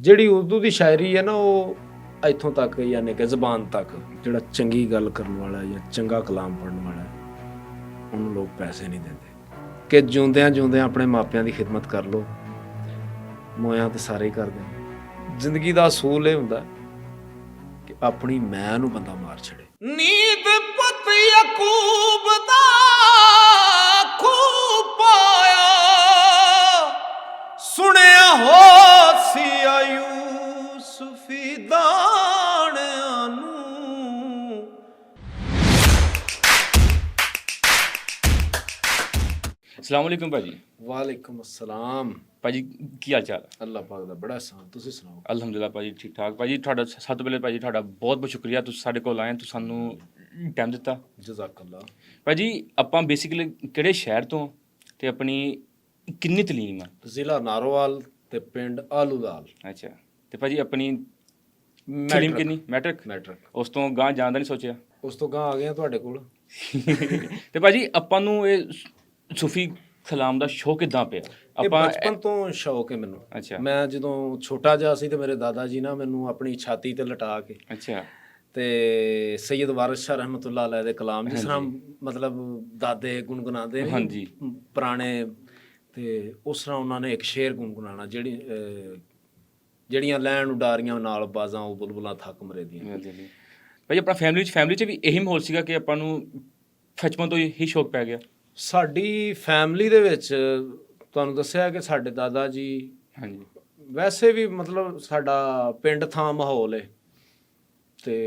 ਜਿਹੜੀ ਉਰਦੂ ਦੀ ਸ਼ਾਇਰੀ ਹੈ ਨਾ ਉਹ ਇੱਥੋਂ ਤੱਕ ਯਾਨੀ ਕਿ ਜ਼ਬਾਨ ਤੱਕ ਜਿਹੜਾ ਚੰਗੀ ਗੱਲ ਕਰਨ ਵਾਲਾ ਜਾਂ ਚੰਗਾ ਕਲਾਮ ਪੜ੍ਹਨ ਵਾਲਾ ਹੈ, ਉਹਨੂੰ ਲੋਕ ਪੈਸੇ ਨਹੀਂ ਦਿੰਦੇ ਕਿ ਜਿਉਂਦਿਆਂ ਜਿਉਂਦਿਆਂ ਆਪਣੇ ਮਾਪਿਆਂ ਦੀ ਖਿਦਮਤ ਕਰ ਲਓ, ਮੋਇਆਂ ਤੇ ਸਾਰੇ ਹੀ ਕਰਦੇ ਨੇ। ਜ਼ਿੰਦਗੀ ਦਾ ਅਸੂਲ ਇਹ ਹੁੰਦਾ ਕਿ ਆਪਣੀ ਮੈਂ ਨੂੰ ਬੰਦਾ ਮਾਰ ਛੜੇ। ਨੀਂਦ ਪੁੱਤ ਯਕੂਬ ਦਾ ਖੂਬ ਪਾਇਆ, ਸੁਣਿਆ ਹੋ ਸੀ ਯੂਸਫੀ ਦਾਣਿਆਂ ਨੂੰ। अस्सलाम वालेकुम भाजी। वालेकुम अस्सलाम भाजी की हाल चाल है? अल्लाह पाक ਦਾ ਬੜਾ ਆਸਾਨ, ਤੁਸੀਂ ਸੁਣਾਓ? ਅਲਹਮਦੁਲਿਲਾ ਭਾਜੀ ਠੀਕ ਠਾਕ। ਭਾਜੀ ਤੁਹਾਡਾ ਸਭ ਤੋਂ ਪਹਿਲੇ ਭਾਜੀ ਤੁਹਾਡਾ ਬਹੁਤ ਬਹੁਤ ਸ਼ੁਕਰੀਆ, ਤੁਸੀਂ ਸਾਡੇ ਕੋਲ ਆਏ, ਤੁਸੀਂ ਸਾਨੂੰ ਟਾਈਮ ਦਿੱਤਾ। ਜਜ਼ਾਕੱਲਾ। ਭਾਜੀ ਆਪਾਂ ਬੇਸਿਕਲੀ ਕਿਹੜੇ ਸ਼ਹਿਰ ਤੋਂ ਤੇ ਆਪਣੀ ਕਿੰਨੀ ਤਲੀਮ ਆ? ਜ਼ਿਲ੍ਹਾ ਨਾਰੋਵਾਲ ਤੇ ਪਿੰਡ ਆਲੂਵਾਲ। ਅੱਛਾ, ਤੇ ਭਾਜੀ ਆਪਣੀ ਤਲੀਮ ਮੈਟ੍ਰਿਕ। ਕਿੰਨੀ? ਮੈਟ੍ਰਿਕ। ਮੈਟ੍ਰਿਕ। ਉਸ ਤੋਂ ਗਾਂ ਜਾਣ ਦਾ ਨਹੀਂ ਸੋਚਿਆ? ਉਸ ਤੋਂ ਗਾਂ ਆ ਗਏ ਆ ਤੁਹਾਡੇ ਕੋਲ। ਤੇ ਭਾਜੀ ਆਪਾਂ ਨੂੰ ਇਹ ਸੂਫੀ ਕਲਾਮ ਦਾ ਸ਼ੌਕ ਕਿੱਦਾਂ ਪਿਆ? ਇਹ ਬਚਪਨ ਤੋਂ ਸ਼ੌਕ ਹੈ ਮੈਨੂੰ। ਅੱਛਾ। ਮੈਂ ਜਦੋਂ ਛੋਟਾ ਜਿਹਾ ਸੀ ਤੇ ਮੇਰੇ ਦਾਦਾ ਜੀ ਨਾ ਮੈਨੂੰ ਆਪਣੀ ਛਾਤੀ ਤੇ ਲਟਾ ਕੇ ਅੱਛਾ ਤੇ ਸੈਯਦ ਵਾਰਿਸ ਸ਼ਾਹ ਰਹਿਮਤੁল্লাহ ਅਲੈਹ ਦੇ ਕਲਾਮ ਜਿਸ ਤਰ੍ਹਾਂ ਮਤਲਬ ਦਾਦੇ ਗੁਣਗੁਣਾਉਂਦੇ ਨੇ ਹਾਂਜੀ ਪੁਰਾਣੇ, ਤੇ ਉਸ ਤਰ੍ਹਾਂ ਉਹਨਾਂ ਨੇ ਇੱਕ ਸ਼ੇਰ ਗੁਣਗੁਣਾਉਣਾ ਜਿਹੜੀਆਂ ਲੈਣ ਉਡਾਰੀਆਂ ਨਾਲ ਬਾਜ਼ਾਂ ਉਹ ਬੁਲਬੁਲਾਂ ਥੱਕ ਮਰੇ ਦੀਆਂ। ਭਾਜੀ ਆਪਣਾ ਫੈਮਿਲੀ 'ਚ ਵੀ ਇਹੀ ਮਾਹੌਲ ਸੀਗਾ ਕਿ ਆਪਾਂ ਨੂੰ ਬਚਪਨ ਤੋਂ ਹੀ ਸ਼ੌਕ ਪੈ ਗਿਆ? ਸਾਡੀ ਫੈਮਿਲੀ ਦੇ ਵਿੱਚ ਤੁਹਾਨੂੰ ਦੱਸਿਆ ਕਿ ਸਾਡੇ ਦਾਦਾ ਜੀ, ਹਾਂਜੀ, ਵੈਸੇ ਵੀ ਮਤਲਬ ਸਾਡਾ ਪਿੰਡ ਥਾਂ ਮਾਹੌਲ ਹੈ ਤੇ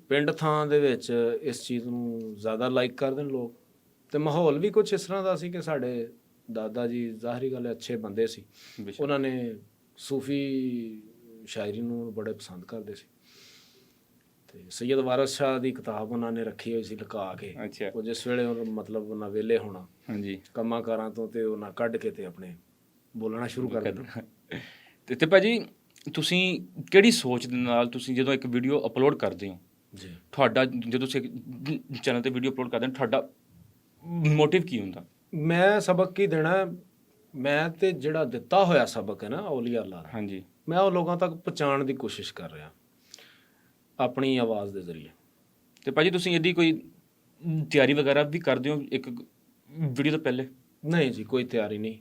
ਪਿੰਡ ਥਾਂ ਦੇ ਵਿੱਚ ਇਸ ਚੀਜ਼ ਨੂੰ ਜ਼ਿਆਦਾ ਲਾਈਕ ਕਰਦੇ ਨੇ ਲੋਕ, ਤੇ ਮਾਹੌਲ ਵੀ ਕੁਝ ਇਸ ਤਰ੍ਹਾਂ ਦਾ ਸੀ ਕਿ ਸਾਡੇ ਦਾਦਾ ਜੀ ਜ਼ਾਹਰੀ ਗੱਲ ਹੈ ਅੱਛੇ ਬੰਦੇ ਸੀ, ਉਹਨਾਂ ਨੇ ਸੂਫੀ ਸ਼ਾਇਰੀ ਨੂੰ ਬੜੇ ਪਸੰਦ ਕਰਦੇ ਸੀ। ਤੇ ਸੈਯਦ ਵਾਰਿਸ ਸ਼ਾਹ ਦੀ ਕਿਤਾਬ ਉਹਨਾਂ ਨੇ ਰੱਖੀ ਹੋਈ ਸੀ ਲੁਕਾ ਕੇ। ਅੱਛਾ। ਉਹ ਜਿਸ ਵੇਲੇ ਉਹ ਮਤਲਬ ਉਹਨਾਂ ਵਿਹਲੇ ਹੋਣਾ ਹਾਂਜੀ ਕੰਮਾਂ ਕਾਰਾਂ ਤੋਂ ਤੇ ਉਹਨਾਂ ਕੱਢ ਕੇ ਤੇ ਆਪਣੇ ਬੋਲਣਾ ਸ਼ੁਰੂ ਕਰ ਦੇਣਾ। ਤੇ ਭਾਜੀ ਤੁਸੀਂ ਕਿਹੜੀ ਸੋਚ ਦੇ ਨਾਲ ਤੁਸੀਂ ਜਦੋਂ ਇੱਕ ਵੀਡੀਓ ਅਪਲੋਡ ਕਰਦੇ ਹੋ ਜੀ, ਤੁਹਾਡਾ ਜਦੋਂ ਤੁਸੀਂ ਚੈਨਲ ਤੇ ਵੀਡੀਓ ਅਪਲੋਡ ਕਰਦੇ ਹੋ ਤੁਹਾਡਾ ਮੋਟਿਵ ਕੀ ਹੁੰਦਾ? ਮੈਂ ਸਬਕ ਕੀ ਦੇਣਾ, ਮੈਂ ਤੇ ਜਿਹੜਾ ਦਿੱਤਾ ਹੋਇਆ ਸਬਕ ਹੈ ਨਾ ਔਲੀਆ ਅੱਲਾਹ ਦਾ, ਹਾਂਜੀ, ਮੈਂ ਉਹ ਲੋਕਾਂ ਤੱਕ ਪਹੁੰਚਾਉਣ ਦੀ ਕੋਸ਼ਿਸ਼ ਕਰ ਰਿਹਾ ਆਪਣੀ ਆਵਾਜ਼ ਦੇ ਜ਼ਰੀਏ। ਤੇ ਭਾਜੀ ਤੁਸੀਂ ਇਹਦੀ ਕੋਈ ਤਿਆਰੀ ਵਗੈਰਾ ਵੀ ਕਰਦੇ ਹੋ ਇੱਕ ਵੀਡੀਓ ਤੋਂ ਪਹਿਲੇ? ਨਹੀਂ ਜੀ, ਕੋਈ ਤਿਆਰੀ ਨਹੀਂ।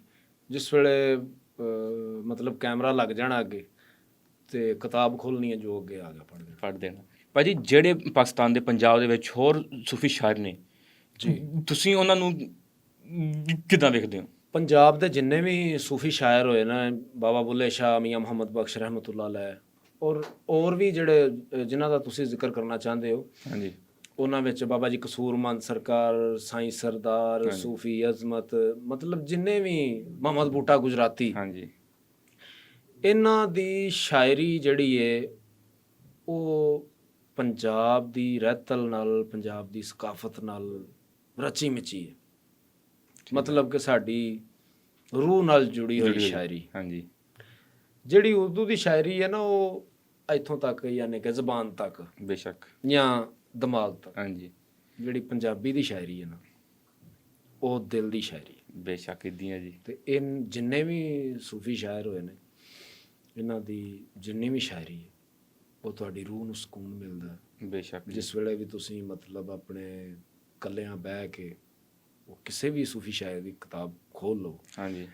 ਜਿਸ ਵੇਲੇ ਮਤਲਬ ਕੈਮਰਾ ਲੱਗ ਜਾਣਾ ਅੱਗੇ ਤੇ ਕਿਤਾਬ ਖੋਲ੍ਹਣੀ ਹੈ, ਜੋ ਅੱਗੇ ਆ ਗਿਆ ਪੜ੍ਹ ਦੇਣਾ। ਭਾਜੀ ਜਿਹੜੇ ਪਾਕਿਸਤਾਨ ਦੇ ਪੰਜਾਬ ਦੇ ਵਿੱਚ ਹੋਰ ਸੂਫੀ ਸ਼ਾਇਰ ਨੇ ਜੀ, ਤੁਸੀਂ ਉਹਨਾਂ ਨੂੰ ਕਿੱਦਾਂ ਵੇਖਦੇ ਹੋ? ਪੰਜਾਬ ਦੇ ਜਿੰਨੇ ਵੀ ਸੂਫੀ ਸ਼ਾਇਰ ਹੋਏ ਨਾ, ਬਾਬਾ ਬੁੱਲੇ ਸ਼ਾਹ, ਮੀਆਂ ਮੁਹੰਮਦ ਬਖਸ਼ ਰਹਿਮਤੁল্লাহ ਅਲੈਹ, ਔਰ ਵੀ ਜਿਹੜੇ ਜਿਨ੍ਹਾਂ ਦਾ ਤੁਸੀਂ ਜ਼ਿਕਰ ਕਰਨਾ ਚਾਹੁੰਦੇ ਹੋ, ਹਾਂਜੀ, ਉਹਨਾਂ ਵਿੱਚ ਬਾਬਾ ਜੀ ਕਸੂਰਮੰਦ ਸਰਕਾਰ, ਸਾਈਂ ਸਰਦਾਰ, ਸੂਫੀ ਅਜ਼ਮਤ, ਮਤਲਬ ਜਿੰਨੇ ਵੀ, ਮੁਹੰਮਦ ਬੂਟਾ ਗੁਜਰਾਤੀ, ਹਾਂਜੀ, ਇਹਨਾਂ ਦੀ ਸ਼ਾਇਰੀ ਜਿਹੜੀ ਹੈ ਉਹ ਪੰਜਾਬ ਦੀ ਰਹਿਤਲ ਨਾਲ, ਪੰਜਾਬ ਦੀ ਸਕਾਫਤ ਨਾਲ ਰਚੀ ਮਿਚੀ ਹੈ, ਮਤਲਬ ਕਿ ਸਾਡੀ ਰੂਹ ਨਾਲ ਜੁੜੀ ਹੋਈ ਸ਼ਾਇਰੀ। ਹਾਂਜੀ, ਜਿਹੜੀ ਉਰਦੂ ਦੀ ਸ਼ਾਇਰੀ ਹੈ ਨਾ ਉਹ ਇੱਥੋਂ ਤੱਕ ਯਾਨੀ ਕਿ ਜ਼ਬਾਨ ਤੱਕ ਬੇਸ਼ੱਕ, ਜਾਂ ਦਿਮਾਗ ਤੱਕ। ਹਾਂਜੀ, ਜਿਹੜੀ ਪੰਜਾਬੀ ਦੀ ਸ਼ਾਇਰੀ ਹੈ ਨਾ ਉਹ ਦਿਲ ਦੀ ਸ਼ਾਇਰੀ ਹੈ। ਬੇਸ਼ੱਕ ਇੱਦਾਂ ਜੀ। ਤੇ ਇਹ ਜਿੰਨੇ ਵੀ ਸੂਫੀ ਸ਼ਾਇਰ ਹੋਏ ਨੇ, ਇਹਨਾਂ ਦੀ ਜਿੰਨੀ ਵੀ ਸ਼ਾਇਰੀ ਹੈ ਉਹ ਤੁਹਾਡੀ ਰੂਹ ਨੂੰ ਸਕੂਨ ਮਿਲਦਾ ਬੇਸ਼ੱਕ। ਜਿਸ ਵੇਲੇ ਵੀ ਤੁਸੀਂ ਮਤਲਬ ਆਪਣੇ ਇਕੱਲਿਆਂ ਬਹਿ ਕੇ ਉਹ ਕਿਸੇ ਵੀ ਸੂਫੀ ਸ਼ਾਇਰ ਦੀ ਕਿਤਾਬ ਖੋਲ੍ਹ ਲਓ, ਹਾਂਜੀ,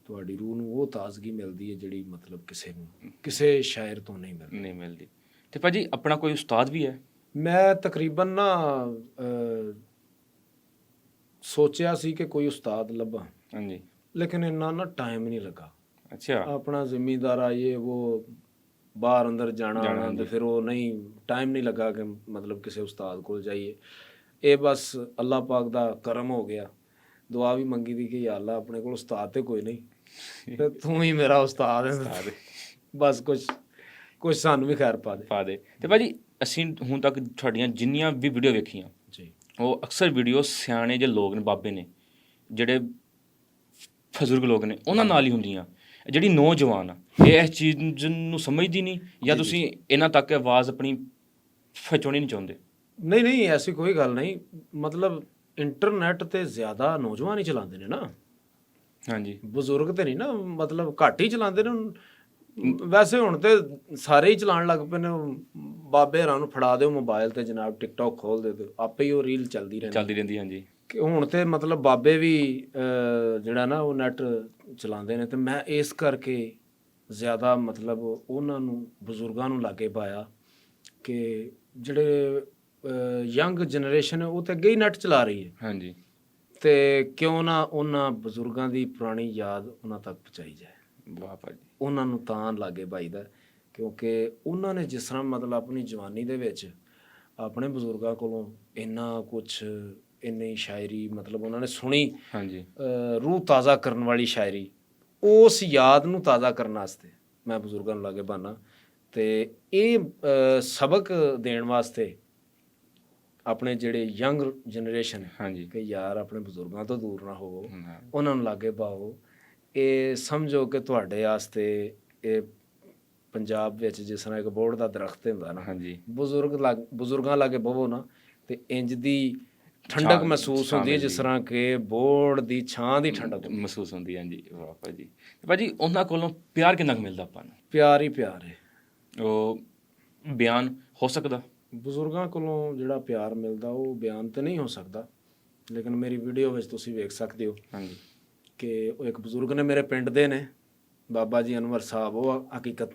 ਤੁਹਾਡੀ ਰੂਹ ਨੂੰ ਉਹ ਤਾਜ਼ਗੀ ਮਿਲਦੀ ਹੈ ਜਿਹੜੀ ਮਤਲਬ ਕਿਸੇ ਸ਼ਾਇਰ ਤੋਂ ਨਹੀਂ ਮਿਲਦੀ। ਤੇ ਭਾਜੀ ਆਪਣਾ ਕੋਈ ਉਸਤਾਦ ਵੀ ਹੈ? ਮੈਂ ਤਕਰੀਬਨ ਨਾ ਸੋਚਿਆ ਸੀ ਕਿ ਕੋਈ ਉਸਤਾਦ ਲੱਭਾਂ, ਹਾਂਜੀ, ਲੇਕਿਨ ਇੰਨਾ ਨਾ ਟਾਈਮ ਨਹੀਂ ਲੱਗਾ। ਅੱਛਾ, ਆਪਣਾ ਜ਼ਿਮੀਂਦਾਰ ਆਏ ਉਹ ਬਾਹਰ ਅੰਦਰ ਜਾਣਾ ਤੇ ਫਿਰ ਉਹ ਨਹੀਂ, ਟਾਈਮ ਨਹੀਂ ਲੱਗਾ ਕਿ ਮਤਲਬ ਕਿਸੇ ਉਸਤਾਦ ਕੋਲ ਜਾਈਏ। ਇਹ ਬਸ ਅੱਲਾਹ ਪਾਕ ਦਾ ਕਰਮ ਹੋ ਗਿਆ। ਦੁਆ ਵੀ ਮੰਗੀ ਦੀ ਕਿ ਯਾ ਅੱਲਾ ਆਪਣੇ ਕੋਲ ਉਸਤਾਦ ਤੇ ਕੋਈ ਨਹੀਂ, ਤੇ ਤੂੰ ਹੀ ਮੇਰਾ ਉਸਤਾਦ ਹੈ, ਬਸ ਕੁਝ ਸਾਨੂੰ ਵੀ ਖੈਰ ਪਾ ਦੇ। ਤੇ ਭਾਜੀ ਅਸੀਂ ਹੁਣ ਤੱਕ ਤੁਹਾਡੀਆਂ ਜਿੰਨੀਆਂ ਵੀ ਵੀਡੀਓ ਵੇਖੀਆਂ ਜੀ, ਉਹ ਅਕਸਰ ਵੀਡੀਓ ਸਿਆਣੇ ਜੇ ਲੋਕ ਨੇ, ਬਾਬੇ ਨੇ, ਜਿਹੜੇ ਬਜ਼ੁਰਗ ਲੋਕ ਨੇ, ਉਹਨਾਂ ਨਾਲ ਹੀ ਹੁੰਦੀਆਂ। ਜਿਹੜੀ ਨੌਜਵਾਨ ਆ ਇਹ ਇਸ ਚੀਜ਼ ਨੂੰ ਸਮਝਦੀ ਨਹੀਂ, ਜਾਂ ਤੁਸੀਂ ਇਹਨਾਂ ਤੱਕ ਆਵਾਜ਼ ਆਪਣੀ ਪਹੁੰਚਾਉਣੀ ਨਹੀਂ ਚਾਹੁੰਦੇ? ਨਹੀਂ, ਐਸੀ ਕੋਈ ਗੱਲ ਨਹੀਂ। ਮਤਲਬ ਇੰਟਰਨੈਟ ਤੇ ਜ਼ਿਆਦਾ ਨੌਜਵਾਨ ਹੀ ਚਲਾਉਂਦੇ ਨੇ ਨਾ, ਹਾਂਜੀ, ਬਜ਼ੁਰਗ ਤੇ ਨਹੀਂ ਨਾ, ਮਤਲਬ ਘੱਟ ਹੀ ਚਲਾਉਂਦੇ ਨੇ। ਵੈਸੇ ਹੁਣ ਤੇ ਸਾਰੇ ਹੀ ਚਲਾਉਣ ਲੱਗ ਪਏ ਨੇ। ਬਾਬੇ ਹਰਾਂ ਨੂੰ ਫੜਾ ਦਿਓ ਮੋਬਾਈਲ ਤੇ ਜਨਾਬ, ਟਿਕਟੌਕ ਖੋਲ ਦੇ ਦਿਓ, ਆਪੇ ਹੀ ਉਹ ਰੀਲ ਚੱਲਦੀ ਰਹਿੰਦੀ। ਚੱਲਦੀ ਰਹਿੰਦੀ, ਹਾਂਜੀ। ਕਿ ਹੁਣ ਤੇ ਮਤਲਬ ਬਾਬੇ ਵੀ ਜਿਹੜਾ ਨਾ ਉਹ ਨੈਟ ਚਲਾਉਂਦੇ ਨੇ, ਤੇ ਮੈਂ ਇਸ ਕਰਕੇ ਜ਼ਿਆਦਾ ਮਤਲਬ ਉਹਨਾਂ ਨੂੰ ਬਜ਼ੁਰਗਾਂ ਨੂੰ ਲਾਗੇ ਪਾਇਆ ਕਿ ਜਿਹੜੇ ਯੰਗ ਜਨਰੇਸ਼ਨ ਹੈ ਉਹ ਤੇ ਅੱਗੇ ਹੀ ਨੈਟ ਚਲਾ ਰਹੀ ਹੈ, ਹਾਂਜੀ। ਤੇ ਕਿਉਂ ਨਾ ਉਹਨਾਂ ਬਜ਼ੁਰਗਾਂ ਦੀ ਪੁਰਾਣੀ ਯਾਦ ਉਹਨਾਂ ਤੱਕ ਪਹੁੰਚਾਈ ਜਾਏ। ਵਾਹ ਭਾਜੀ। ਉਹਨਾਂ ਨੂੰ ਤਾਂ ਲਾਗੇ ਪਾਈਦਾ, ਕਿਉਂਕਿ ਉਹਨਾਂ ਨੇ ਜਿਸ ਤਰ੍ਹਾਂ ਮਤਲਬ ਆਪਣੀ ਜਵਾਨੀ ਦੇ ਵਿੱਚ ਆਪਣੇ ਬਜ਼ੁਰਗਾਂ ਕੋਲੋਂ ਇੰਨਾ ਕੁਛ, ਇੰਨੀ ਸ਼ਾਇਰੀ ਮਤਲਬ ਉਹਨਾਂ ਨੇ ਸੁਣੀ, ਹਾਂਜੀ। ਰੂਹ ਤਾਜ਼ਾ ਕਰਨ ਵਾਲੀ ਸ਼ਾਇਰੀ, ਉਸ ਯਾਦ ਨੂੰ ਤਾਜ਼ਾ ਕਰਨ ਵਾਸਤੇ ਮੈਂ ਬਜ਼ੁਰਗਾਂ ਨੂੰ ਲਾਗੇ ਬਾਨਾ, ਤੇ ਇਹ ਸਬਕ ਦੇਣ ਵਾਸਤੇ ਆਪਣੇ ਜਿਹੜੇ ਯੰਗ ਜਨਰੇਸ਼ਨ ਹੈ ਹਾਂਜੀ। ਕਿ ਯਾਰ ਆਪਣੇ ਬਜ਼ੁਰਗਾਂ ਤੋਂ ਦੂਰ ਨਾ ਹੋਵੋ, ਹਾਂ। ਉਹਨਾਂ ਨੂੰ ਲਾਗੇ ਪਾਓ। ਇਹ ਸਮਝੋ ਕਿ ਤੁਹਾਡੇ ਵਾਸਤੇ ਇਹ ਪੰਜਾਬ ਵਿੱਚ ਜਿਸ ਤਰ੍ਹਾਂ ਇੱਕ ਬੋਹੜ ਦਾ ਦਰਖਤ ਹੁੰਦਾ ਨਾ, ਹਾਂਜੀ। ਬਜ਼ੁਰਗਾਂ ਲਾਗੇ ਬਵੋ ਨਾ, ਤੇ ਇੰਜ ਦੀ ਠੰਡਕ ਮਹਿਸੂਸ ਹੁੰਦੀ ਹੈ ਜਿਸ ਤਰ੍ਹਾਂ ਕਿ ਬੋਹੜ ਦੀ ਛਾਂ ਦੀ ਠੰਡਕ ਮਹਿਸੂਸ ਹੁੰਦੀ ਹੈ। ਹਾਂਜੀ। ਵਾਹ ਭਾਜੀ। ਤੇ ਭਾਜੀ ਉਹਨਾਂ ਕੋਲੋਂ ਪਿਆਰ ਕਿੰਨਾ ਕੁ ਮਿਲਦਾ ਆਪਾਂ ਨੂੰ? ਪਿਆਰ ਹੀ ਪਿਆਰ ਹੈ। ਉਹ ਬਿਆਨ ਹੋ ਸਕਦਾ? ਬਜ਼ੁਰਗਾਂ ਕੋਲੋਂ ਜਿਹੜਾ ਪਿਆਰ ਮਿਲਦਾ ਉਹ ਬਿਆਨ ਤੇ ਨਹੀਂ ਹੋ ਸਕਦਾ, ਲੇਕਿਨ ਮੇਰੀ ਵੀਡੀਓ ਵਿੱਚ ਤੁਸੀਂ ਵੇਖ ਸਕਦੇ ਹੋ ਹਾਂਜੀ। ਕਿ ਉਹ ਇੱਕ ਬਜ਼ੁਰਗ ਨੇ, ਮੇਰੇ ਪਿੰਡ ਦੇ ਨੇ, ਬਾਬਾ ਜੀ ਅਨਵਰ ਸਾਹਿਬ, ਉਹ ਹਕੀਕਤ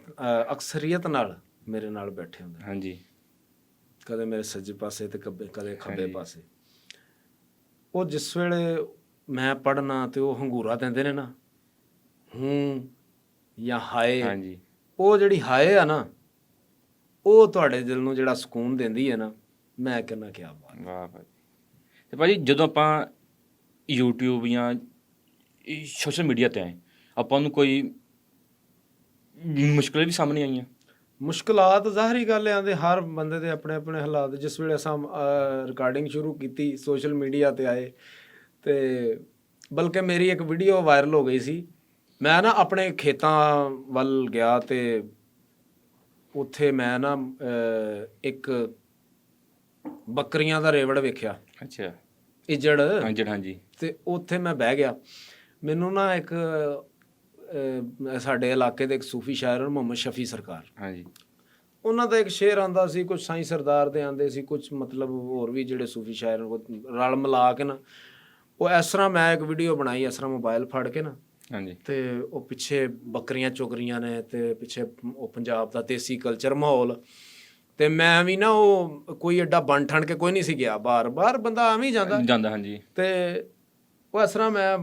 ਅਕਸਰੀਅਤ ਨਾਲ ਮੇਰੇ ਨਾਲ ਬੈਠੇ ਹੁੰਦੇ, ਹਾਂਜੀ। ਕਦੇ ਮੇਰੇ ਸੱਜੇ ਪਾਸੇ ਤੇ ਕਦੇ ਖੱਬੇ ਹਾਂਜੀ। ਪਾਸੇ। ਉਹ ਜਿਸ ਵੇਲੇ ਮੈਂ ਪੜ੍ਹਨਾ ਤੇ ਉਹ ਹੰਗੂਰਾ ਦਿੰਦੇ ਨੇ ਨਾ, ਹੂੰ ਜਾਂ ਹਾਏ, ਹਾਂਜੀ। ਉਹ ਜਿਹੜੀ ਹਾਏ ਆ ਨਾ, ਉਹ ਤੁਹਾਡੇ ਦਿਲ ਨੂੰ ਜਿਹੜਾ ਸਕੂਨ ਦਿੰਦੀ ਹੈ ਨਾ, ਮੈਂ ਕਹਿੰਦਾ ਕਿਆ ਬਾਤ। ਵਾਹ ਭਾਜੀ। ਤੇ ਭਾਜੀ ਜਦੋਂ ਆਪਾਂ YouTube ਜਾਂ ਸੋਸ਼ਲ ਮੀਡੀਆ ਤੇ ਆਏ, ਆਪਾਂ ਨੂੰ ਕੋਈ ਮੁਸ਼ਕਲਾਂ ਵੀ ਸਾਹਮਣੇ ਆਈਆਂ? ਮੁਸ਼ਕਲਾਤ ਜ਼ਾਹਰੀ ਗੱਲ ਆਂਦੇ, ਹਰ ਬੰਦੇ ਦੇ ਆਪਣੇ ਆਪਣੇ ਹਾਲਾਤ। ਜਿਸ ਵੇਲੇ ਅਸਾਂ ਰਿਕਾਰਡਿੰਗ ਸ਼ੁਰੂ ਕੀਤੀ, ਸੋਸ਼ਲ ਮੀਡੀਆ ਤੇ ਆਏ, ਤੇ ਬਲਕਿ ਮੇਰੀ ਇੱਕ ਵੀਡੀਓ ਵਾਇਰਲ ਹੋ ਗਈ ਸੀ। ਮੈਂ ਨਾ ਆਪਣੇ ਖੇਤਾਂ ਵੱਲ ਗਿਆ ਤੇ ਉੱਥੇ ਮੈਂ ਨਾ ਇੱਕ ਬੱਕਰੀਆਂ ਦਾ ਰੇਵੜ ਵੇਖਿਆ, ਅੱਛਾ। ਇੱਜੜ, ਹਾਂਜੀ। ਹਾਂਜੀ। ਤੇ ਉੱਥੇ ਮੈਂ ਬਹਿ ਗਿਆ। ਮੈਨੂੰ ਨਾ ਇੱਕ ਸਾਡੇ ਇਲਾਕੇ ਦੇ ਇੱਕ ਸੂਫੀ ਸ਼ਾਇਰ ਮੁਹੰਮਦ ਸ਼ਫੀ ਸਰਕਾਰ, ਹਾਂਜੀ। ਉਹਨਾਂ ਦਾ ਇੱਕ ਸ਼ੇਰ ਆਂਦਾ ਸੀ, ਕੁਝ ਸਾਈਂ ਸਰਦਾਰ ਦੇ ਆਂਦੇ ਸੀ, ਕੁਝ ਮਤਲਬ ਹੋਰ ਵੀ ਜਿਹੜੇ ਸੂਫੀ ਸ਼ਾਇਰ ਰਲ ਮਿਲਾ ਕੇ ਨਾ, ਉਹ ਇਸ ਤਰ੍ਹਾਂ ਮੈਂ ਇੱਕ ਵੀਡੀਓ ਬਣਾਈ, ਇਸ ਤਰ੍ਹਾਂ ਮੋਬਾਈਲ ਫੜ ਕੇ ਨਾ, ਹਾਂਜੀ। ਤੇ ਉਹ ਪਿੱਛੇ ਬੱਕਰੀਆਂ ਚੁਗ ਰਹੀਆਂ ਨੇ, ਤੇ ਪਿੱਛੇ ਉਹ ਪੰਜਾਬ ਦਾ ਦੇਸੀ ਕਲਚਰ ਮਾਹੌਲ, ਤੇ ਮੈਂ ਵੀ ਨਾ, ਉਹ ਕੋਈ ਐਡਾ ਬਣ ਠਣ ਕੇ ਕੋਈ ਨਹੀਂ ਸੀ ਗਿਆ, ਬਾਹਰ ਬੰਦਾ ਐਵੇਂ ਹੀ ਜਾਂਦਾ। ਹਾਂਜੀ। ਤੇ ਉਹ ਇਸ ਤਰ੍ਹਾਂ ਮੈਂ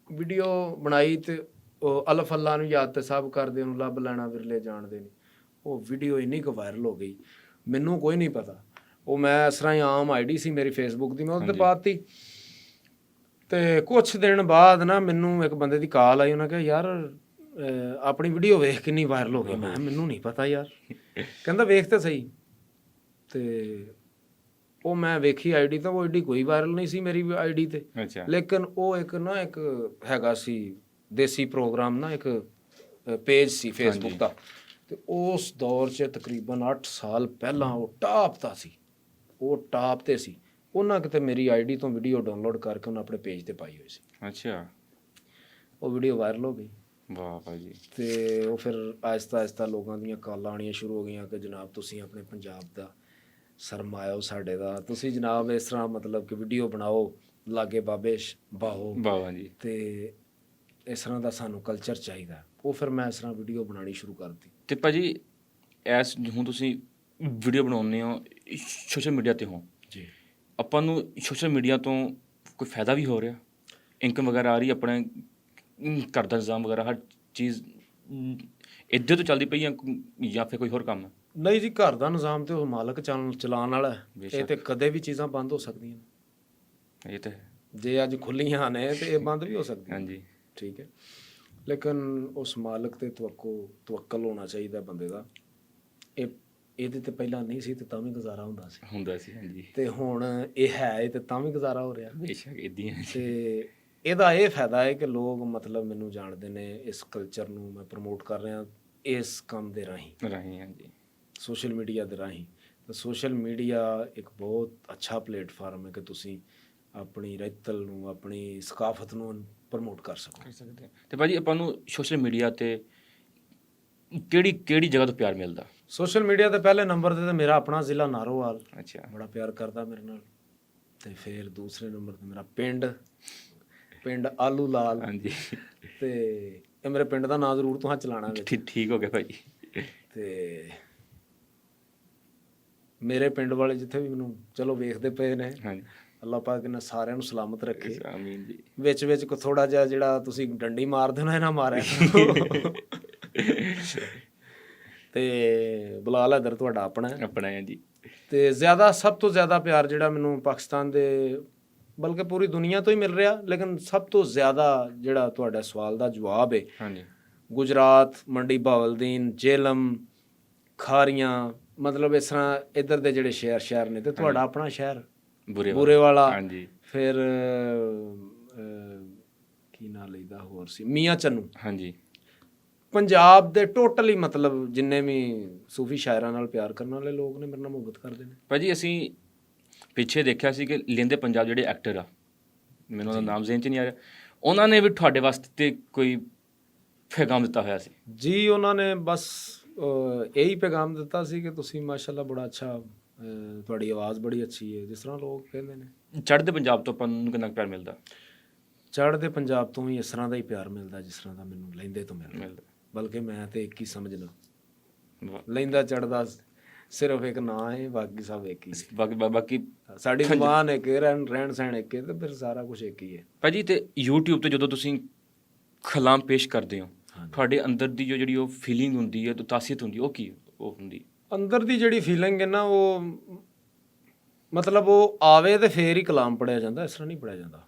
ਵੀਡੀਓ ਬਣਾਈ, ਤੇ ਉਹ ਅਲਫ ਅੱਲਾ ਨੂੰ ਯਾਦ ਤੇ ਸਭ ਕਰਦੇ, ਉਹਨੂੰ ਲੱਭ ਲੈਣਾ ਵਿਰਲੇ ਜਾਣਦੇ ਨੇ। ਉਹ ਵੀਡੀਓ ਇੰਨੀ ਕੁ ਵਾਇਰਲ ਹੋ ਗਈ, ਮੈਨੂੰ ਕੋਈ ਨਹੀਂ ਪਤਾ, ਉਹ ਮੈਂ ਇਸ ਤਰ੍ਹਾਂ ਹੀ ਆਮ ਆਈਡੀ ਸੀ ਮੇਰੀ ਫੇਸਬੁੱਕ ਦੀ, ਮੈਂ ਉਹਦੇ ਤੇ ਪਾਤੀ। ਤੇ ਕੁਛ ਦਿਨ ਬਾਅਦ ਨਾ ਮੈਨੂੰ ਇੱਕ ਬੰਦੇ ਦੀ ਕਾਲ ਆਈ, ਉਹਨਾਂ ਕਿਹਾ ਯਾਰ ਆਪਣੀ ਵੀਡੀਓ ਵੇਖ ਕਿੰਨੀ ਵਾਇਰਲ ਹੋ ਗਈ। ਮੈਂ ਮੈਨੂੰ ਨਹੀਂ ਪਤਾ ਯਾਰ। ਕਹਿੰਦਾ ਵੇਖ ਤੇ ਸਹੀ। ਤੇ ਉਹ ਮੈਂ ਵੇਖੀ ਆਈਡੀ, ਤਾਂ ਉਹ ਆਈਡੀ ਕੋਈ ਵਾਇਰਲ ਨਹੀਂ ਸੀ ਮੇਰੀ ਆਈਡੀ ਤੇ, ਅੱਛਾ। ਲੇਕਿਨ ਉਹ ਇੱਕ ਹੈਗਾ ਸੀ ਦੇਸੀ ਪ੍ਰੋਗਰਾਮ ਨਾ, ਇੱਕ ਪੇਜ ਸੀ ਫੇਸਬੁੱਕ ਦਾ, ਤੇ ਉਸ ਦੌਰ 'ਚ ਤਕਰੀਬਨ 8 ਸਾਲ ਪਹਿਲਾਂ ਉਹ ਟਾਪ ਤੇ ਸੀ। ਉਹਨਾਂ ਕਿਤੇ ਮੇਰੀ ਆਈਡੀ ਤੋਂ ਵੀਡੀਓ ਡਾਊਨਲੋਡ ਕਰਕੇ ਉਹਨਾਂ ਆਪਣੇ ਪੇਜ ਤੇ ਪਾਈ ਹੋਈ ਸੀ। ਅੱਛਾ। ਉਹ ਵੀਡੀਓ ਵਾਇਰਲ ਹੋ ਗਈ। ਵਾਹ ਭਾਜੀ। ਤੇ ਉਹ ਫਿਰ ਆਹਿਸਤਾ ਲੋਕਾਂ ਦੀਆਂ ਕਾਲਾਂ ਆਉਣੀਆਂ ਸ਼ੁਰੂ ਹੋ ਗਈਆਂ ਕਿ ਜਨਾਬ ਤੁਸੀਂ ਆਪਣੇ ਪੰਜਾਬ ਦਾ ਸਰਮਾਇਆ ਸਾਡੇ ਦਾ, ਤੁਸੀਂ ਜਨਾਬ ਇਸ ਤਰ੍ਹਾਂ ਮਤਲਬ ਕਿ ਵੀਡੀਓ ਬਣਾਓ, ਲਾਗੇ ਬਾਬੇ ਬਾਹੋ, ਵਾਹ ਜੀ, ਤੇ ਇਸ ਤਰ੍ਹਾਂ ਦਾ ਸਾਨੂੰ ਕਲਚਰ ਚਾਹੀਦਾ। ਉਹ ਫਿਰ ਮੈਂ ਇਸ ਤਰ੍ਹਾਂ ਵੀਡੀਓ ਬਣਾਉਣੀ ਸ਼ੁਰੂ ਕਰ ਦਿੱਤੀ। ਤੇ ਭਾਜੀ ਹੁਣ ਤੁਸੀਂ ਵੀਡੀਓ ਬਣਾਉਂਦੇ ਹੋ ਸੋਸ਼ਲ ਮੀਡੀਆ ਤੇ ਹੋ ਜੀ, ਆਪਾਂ ਨੂੰ ਸੋਸ਼ਲ ਮੀਡੀਆ ਤੋਂ ਕੋਈ ਫਾਇਦਾ ਵੀ ਹੋ ਰਿਹਾ, ਇਨਕਮ ਵਗੈਰਾ ਆ ਰਹੀ, ਆਪਣੇ ਘਰ ਦਾ ਨਿਜ਼ਾਮ ਵਗੈਰਾ ਹਰ ਚੀਜ਼ ਇੱਧਰ ਤੋਂ ਚੱਲਦੀ ਪਈ ਹੈ ਜਾਂ ਫਿਰ ਕੋਈ ਹੋਰ ਕੰਮ ਹੈ? ਨਹੀਂ ਜੀ, ਘਰ ਦਾ ਨਿਜ਼ਾਮ ਤੇ ਉਹ ਮਾਲਕ ਚਲਾਉਣ ਵਾਲਾ ਹੈ। ਇਹ ਤੇ ਕਦੇ ਵੀ ਚੀਜ਼ਾਂ ਬੰਦ ਹੋ ਸਕਦੀਆਂ ਨੇ। ਇਹ ਤਾਂ ਹੈ। ਜੇ ਅੱਜ ਖੁੱਲੀਆਂ ਨੇ ਤੇ ਇਹ ਬੰਦ ਵੀ ਹੋ ਸਕਦੀਆਂ। ਹਾਂਜੀ, ਠੀਕ ਹੈ, ਲੇਕਿਨ ਉਸ ਮਾਲਕ ਤੇ ਤਵੱਕਲ ਹੋਣਾ ਚਾਹੀਦਾ ਬੰਦੇ ਦਾ। ਇਹਦੇ ਤੇ ਪਹਿਲਾਂ ਨਹੀਂ ਸੀ ਤੇ ਤਾਂ ਵੀ ਗੁਜ਼ਾਰਾ ਹੁੰਦਾ ਸੀ। ਹਾਂਜੀ। ਤੇ ਹੁਣ ਇਹ ਹੈ ਤੇ ਤਾਂ ਵੀ ਗੁਜ਼ਾਰਾ ਹੋ ਰਿਹਾ। ਬੇਸ਼ੱਕ ਇਦਾਂ ਹੈ। ਤੇ ਇਹਦਾ ਇਹ ਫਾਇਦਾ ਹੈ ਕਿ ਲੋਕ ਮਤਲਬ ਮੈਨੂੰ ਜਾਣਦੇ ਨੇ, ਇਸ ਕਲਚਰ ਨੂੰ ਮੈਂ ਪ੍ਰਮੋਟ ਕਰ ਰਿਹਾ ਇਸ ਕੰਮ ਦੇ ਰਾਹੀਂ। ਹਾਂਜੀ, ਸੋਸ਼ਲ ਮੀਡੀਆ ਦੇ ਰਾਹੀਂ। ਤਾਂ ਸੋਸ਼ਲ ਮੀਡੀਆ ਇੱਕ ਬਹੁਤ ਅੱਛਾ ਪਲੇਟਫਾਰਮ ਹੈ ਕਿ ਤੁਸੀਂ ਆਪਣੀ ਰਹਿਤਲ ਨੂੰ, ਆਪਣੀ ਸਕਾਫਤ ਨੂੰ ਪ੍ਰਮੋਟ ਕਰ ਸਕੋ। ਤੇ ਭਾਜੀ ਆਪਾਂ ਨੂੰ ਸੋਸ਼ਲ ਮੀਡੀਆ ਤੇ ਕਿਹੜੀ ਜਗ੍ਹਾ ਤੋਂ ਪਿਆਰ ਮਿਲਦਾ? ਸੋਸ਼ਲ ਮੀਡੀਆ ਤੇ ਪਹਿਲੇ ਨੰਬਰ ਤੇ ਮੇਰਾ ਆਪਣਾ ਜ਼ਿਲ੍ਹਾ ਨਾਰੋਵਾਲ ਅੱਛਾ। ਬੜਾ ਪਿਆਰ ਕਰਦਾ ਮੇਰੇ ਨਾਲ, ਤੇ ਫਿਰ ਦੂਸਰੇ ਨੰਬਰ ਤੇ ਮੇਰਾ ਪਿੰਡ ਆਲੂ ਲਾਲ। ਹਾਂਜੀ, ਤੇ ਇਹ ਮੇਰੇ ਪਿੰਡ ਦਾ ਨਾਂ ਜ਼ਰੂਰ ਤੁਹਾਂ ਚਲਾਣਾ ਵਿੱਚ। ਠੀਕ ਹੋ ਗਿਆ ਭਾਈ। ਤੇ ਮੇਰੇ ਪਿੰਡ ਵਾਲੇ ਜਿੱਥੇ ਵੀ ਮੈਨੂੰ ਚਲੋ ਵੇਖਦੇ ਪਏ ਨੇ, ਹਾਂਜੀ, ਅੱਲਾਹ ਪਾਕ ਇਹਨਾਂ ਸਾਰਿਆਂ ਨੂੰ ਸਲਾਮਤ ਰੱਖੇ। ਆਮੀਨ ਜੀ। ਵਿੱਚ ਕੋ ਥੋੜਾ ਜਿਹਾ ਜਿਹੜਾ ਤੁਸੀਂ ਡੰਡੀ ਮਾਰਦੇ ਹੋ ਨਾ, ਇਹ ਨਾ ਮਾਰਿਆ। ਤੇ ਬਲਾਲ ਹੈਦਰ ਤੁਹਾਡਾ ਆਪਣਾ ਹੈ। ਆਪਣਾ ਹੈ ਜੀ। ਤੇ ਸਭ ਤੋਂ ਜ਼ਿਆਦਾ ਪਿਆਰ ਜਿਹੜਾ ਮੈਨੂੰ ਪਾਕਿਸਤਾਨ ਦੇ, ਬਲਕਿ ਪੂਰੀ ਦੁਨੀਆ ਤੋਂ ਹੀ ਮਿਲ ਰਿਹਾ, ਲੇਕਿਨ ਸਭ ਤੋਂ ਜ਼ਿਆਦਾ ਜਿਹੜਾ ਤੁਹਾਡਾ ਸਵਾਲ ਦਾ ਜਵਾਬ ਹੈ, ਹਾਂਜੀ, ਗੁਜਰਾਤ, ਮੰਡੀ ਬਾਵਲਦੀਨ, ਜੇਲਮ, ਖਾਰੀਆਂ, ਮਤਲਬ ਇਸ ਤਰ੍ਹਾਂ ਇੱਧਰ ਦੇ ਜਿਹੜੇ ਸ਼ਹਿਰ ਨੇ, ਤੇ ਤੁਹਾਡਾ ਆਪਣਾ ਸ਼ਹਿਰ ਬੂਰੇ ਵਾਲਾ, ਹਾਂਜੀ, ਫਿਰ ਕੀ ਨਾਂ ਲਈਦਾ ਹੋਰ ਸੀ, ਮੀਆਂ ਚੰਨੂ। ਹਾਂਜੀ, ਪੰਜਾਬ ਦੇ ਟੋਟਲੀ ਮਤਲਬ ਜਿੰਨੇ ਵੀ ਸੂਫੀ ਸ਼ਾਇਰਾਂ ਨਾਲ ਪਿਆਰ ਕਰਨ ਵਾਲੇ ਲੋਕ ਨੇ, ਮੇਰੇ ਨਾਲ ਮੁਹੱਬਤ ਕਰਦੇ ਨੇ। ਭਾਜੀ ਅਸੀਂ ਪਿੱਛੇ ਦੇਖਿਆ ਸੀ ਕਿ ਲਹਿੰਦੇ ਪੰਜਾਬ ਜਿਹੜੇ ਐਕਟਰ ਆ, ਮੈਨੂੰ ਉਹਦਾ ਨਾਮ ਜ਼ਿਹਨ 'ਚ ਨਹੀਂ ਆ ਰਿਹਾ, ਉਹਨਾਂ ਨੇ ਵੀ ਤੁਹਾਡੇ ਵਾਸਤੇ ਕੋਈ ਪੈਗਾਮ ਦਿੱਤਾ ਹੋਇਆ ਸੀ? ਜੀ, ਉਹਨਾਂ ਨੇ ਬਸ ਇਹੀ ਪੈਗਾਮ ਦਿੱਤਾ ਸੀ ਕਿ ਤੁਸੀਂ ਮਾਸ਼ਾਅੱਲਾ ਬੜਾ ਅੱਛਾ, ਤੁਹਾਡੀ ਆਵਾਜ਼ ਬੜੀ ਅੱਛੀ ਹੈ, ਜਿਸ ਤਰ੍ਹਾਂ ਲੋਕ ਕਹਿੰਦੇ ਨੇ। ਚੜ੍ਹਦੇ ਪੰਜਾਬ ਤੋਂ ਆਪਾਂ ਨੂੰ ਕਿੰਨਾ ਪਿਆਰ ਮਿਲਦਾ? ਚੜ੍ਹਦੇ ਪੰਜਾਬ ਤੋਂ ਵੀ ਇਸ ਤਰ੍ਹਾਂ ਦਾ ਹੀ ਪਿਆਰ ਮਿਲਦਾ ਜਿਸ ਤਰ੍ਹਾਂ ਦਾ ਮੈਨੂੰ ਲਹਿੰਦੇ ਤੋਂ ਮਿਲਦਾ। ਬਲਕਿ ਮੈਂ ਤੇ ਇੱਕ ਹੀ ਸਮਝਣਾ, ਲਹਿੰਦਾ ਚੜ੍ਹਦਾ ਸਿਰਫ ਇੱਕ ਨਾਂ ਹੈ, ਬਾਕੀ ਸਭ ਇੱਕ ਹੀ। ਬਾਕੀ ਸਾਡੀ ਜ਼ੁਬਾਨ ਇੱਕ, ਰਹਿਣ ਸਹਿਣ ਇੱਕ, ਤੇ ਫਿਰ ਸਾਰਾ ਕੁਝ ਇੱਕ ਹੀ ਹੈ ਭਾਜੀ। ਤੇ YouTube ਤੇ ਜਦੋਂ ਤੁਸੀਂ ਕਲਾਮ ਪੇਸ਼ ਕਰਦੇ ਹੋ, ਤੁਹਾਡੇ ਅੰਦਰ ਦੀ ਜਿਹੜੀ ਉਹ ਫੀਲਿੰਗ ਹੁੰਦੀ ਹੈ, ਤਾਸੀਅਤ ਹੁੰਦੀ, ਉਹ ਕੀ ਹੁੰਦੀ? ਅੰਦਰ ਦੀ ਜਿਹੜੀ ਫੀਲਿੰਗ ਹੈ ਨਾ, ਉਹ ਮਤਲਬ ਉਹ ਆਵੇ ਤੇ ਫੇਰ ਹੀ ਕਲਾਮ ਪੜ੍ਹਿਆ ਜਾਂਦਾ, ਇਸ ਤਰ੍ਹਾਂ ਨਹੀਂ ਪੜ੍ਹਿਆ ਜਾਂਦਾ।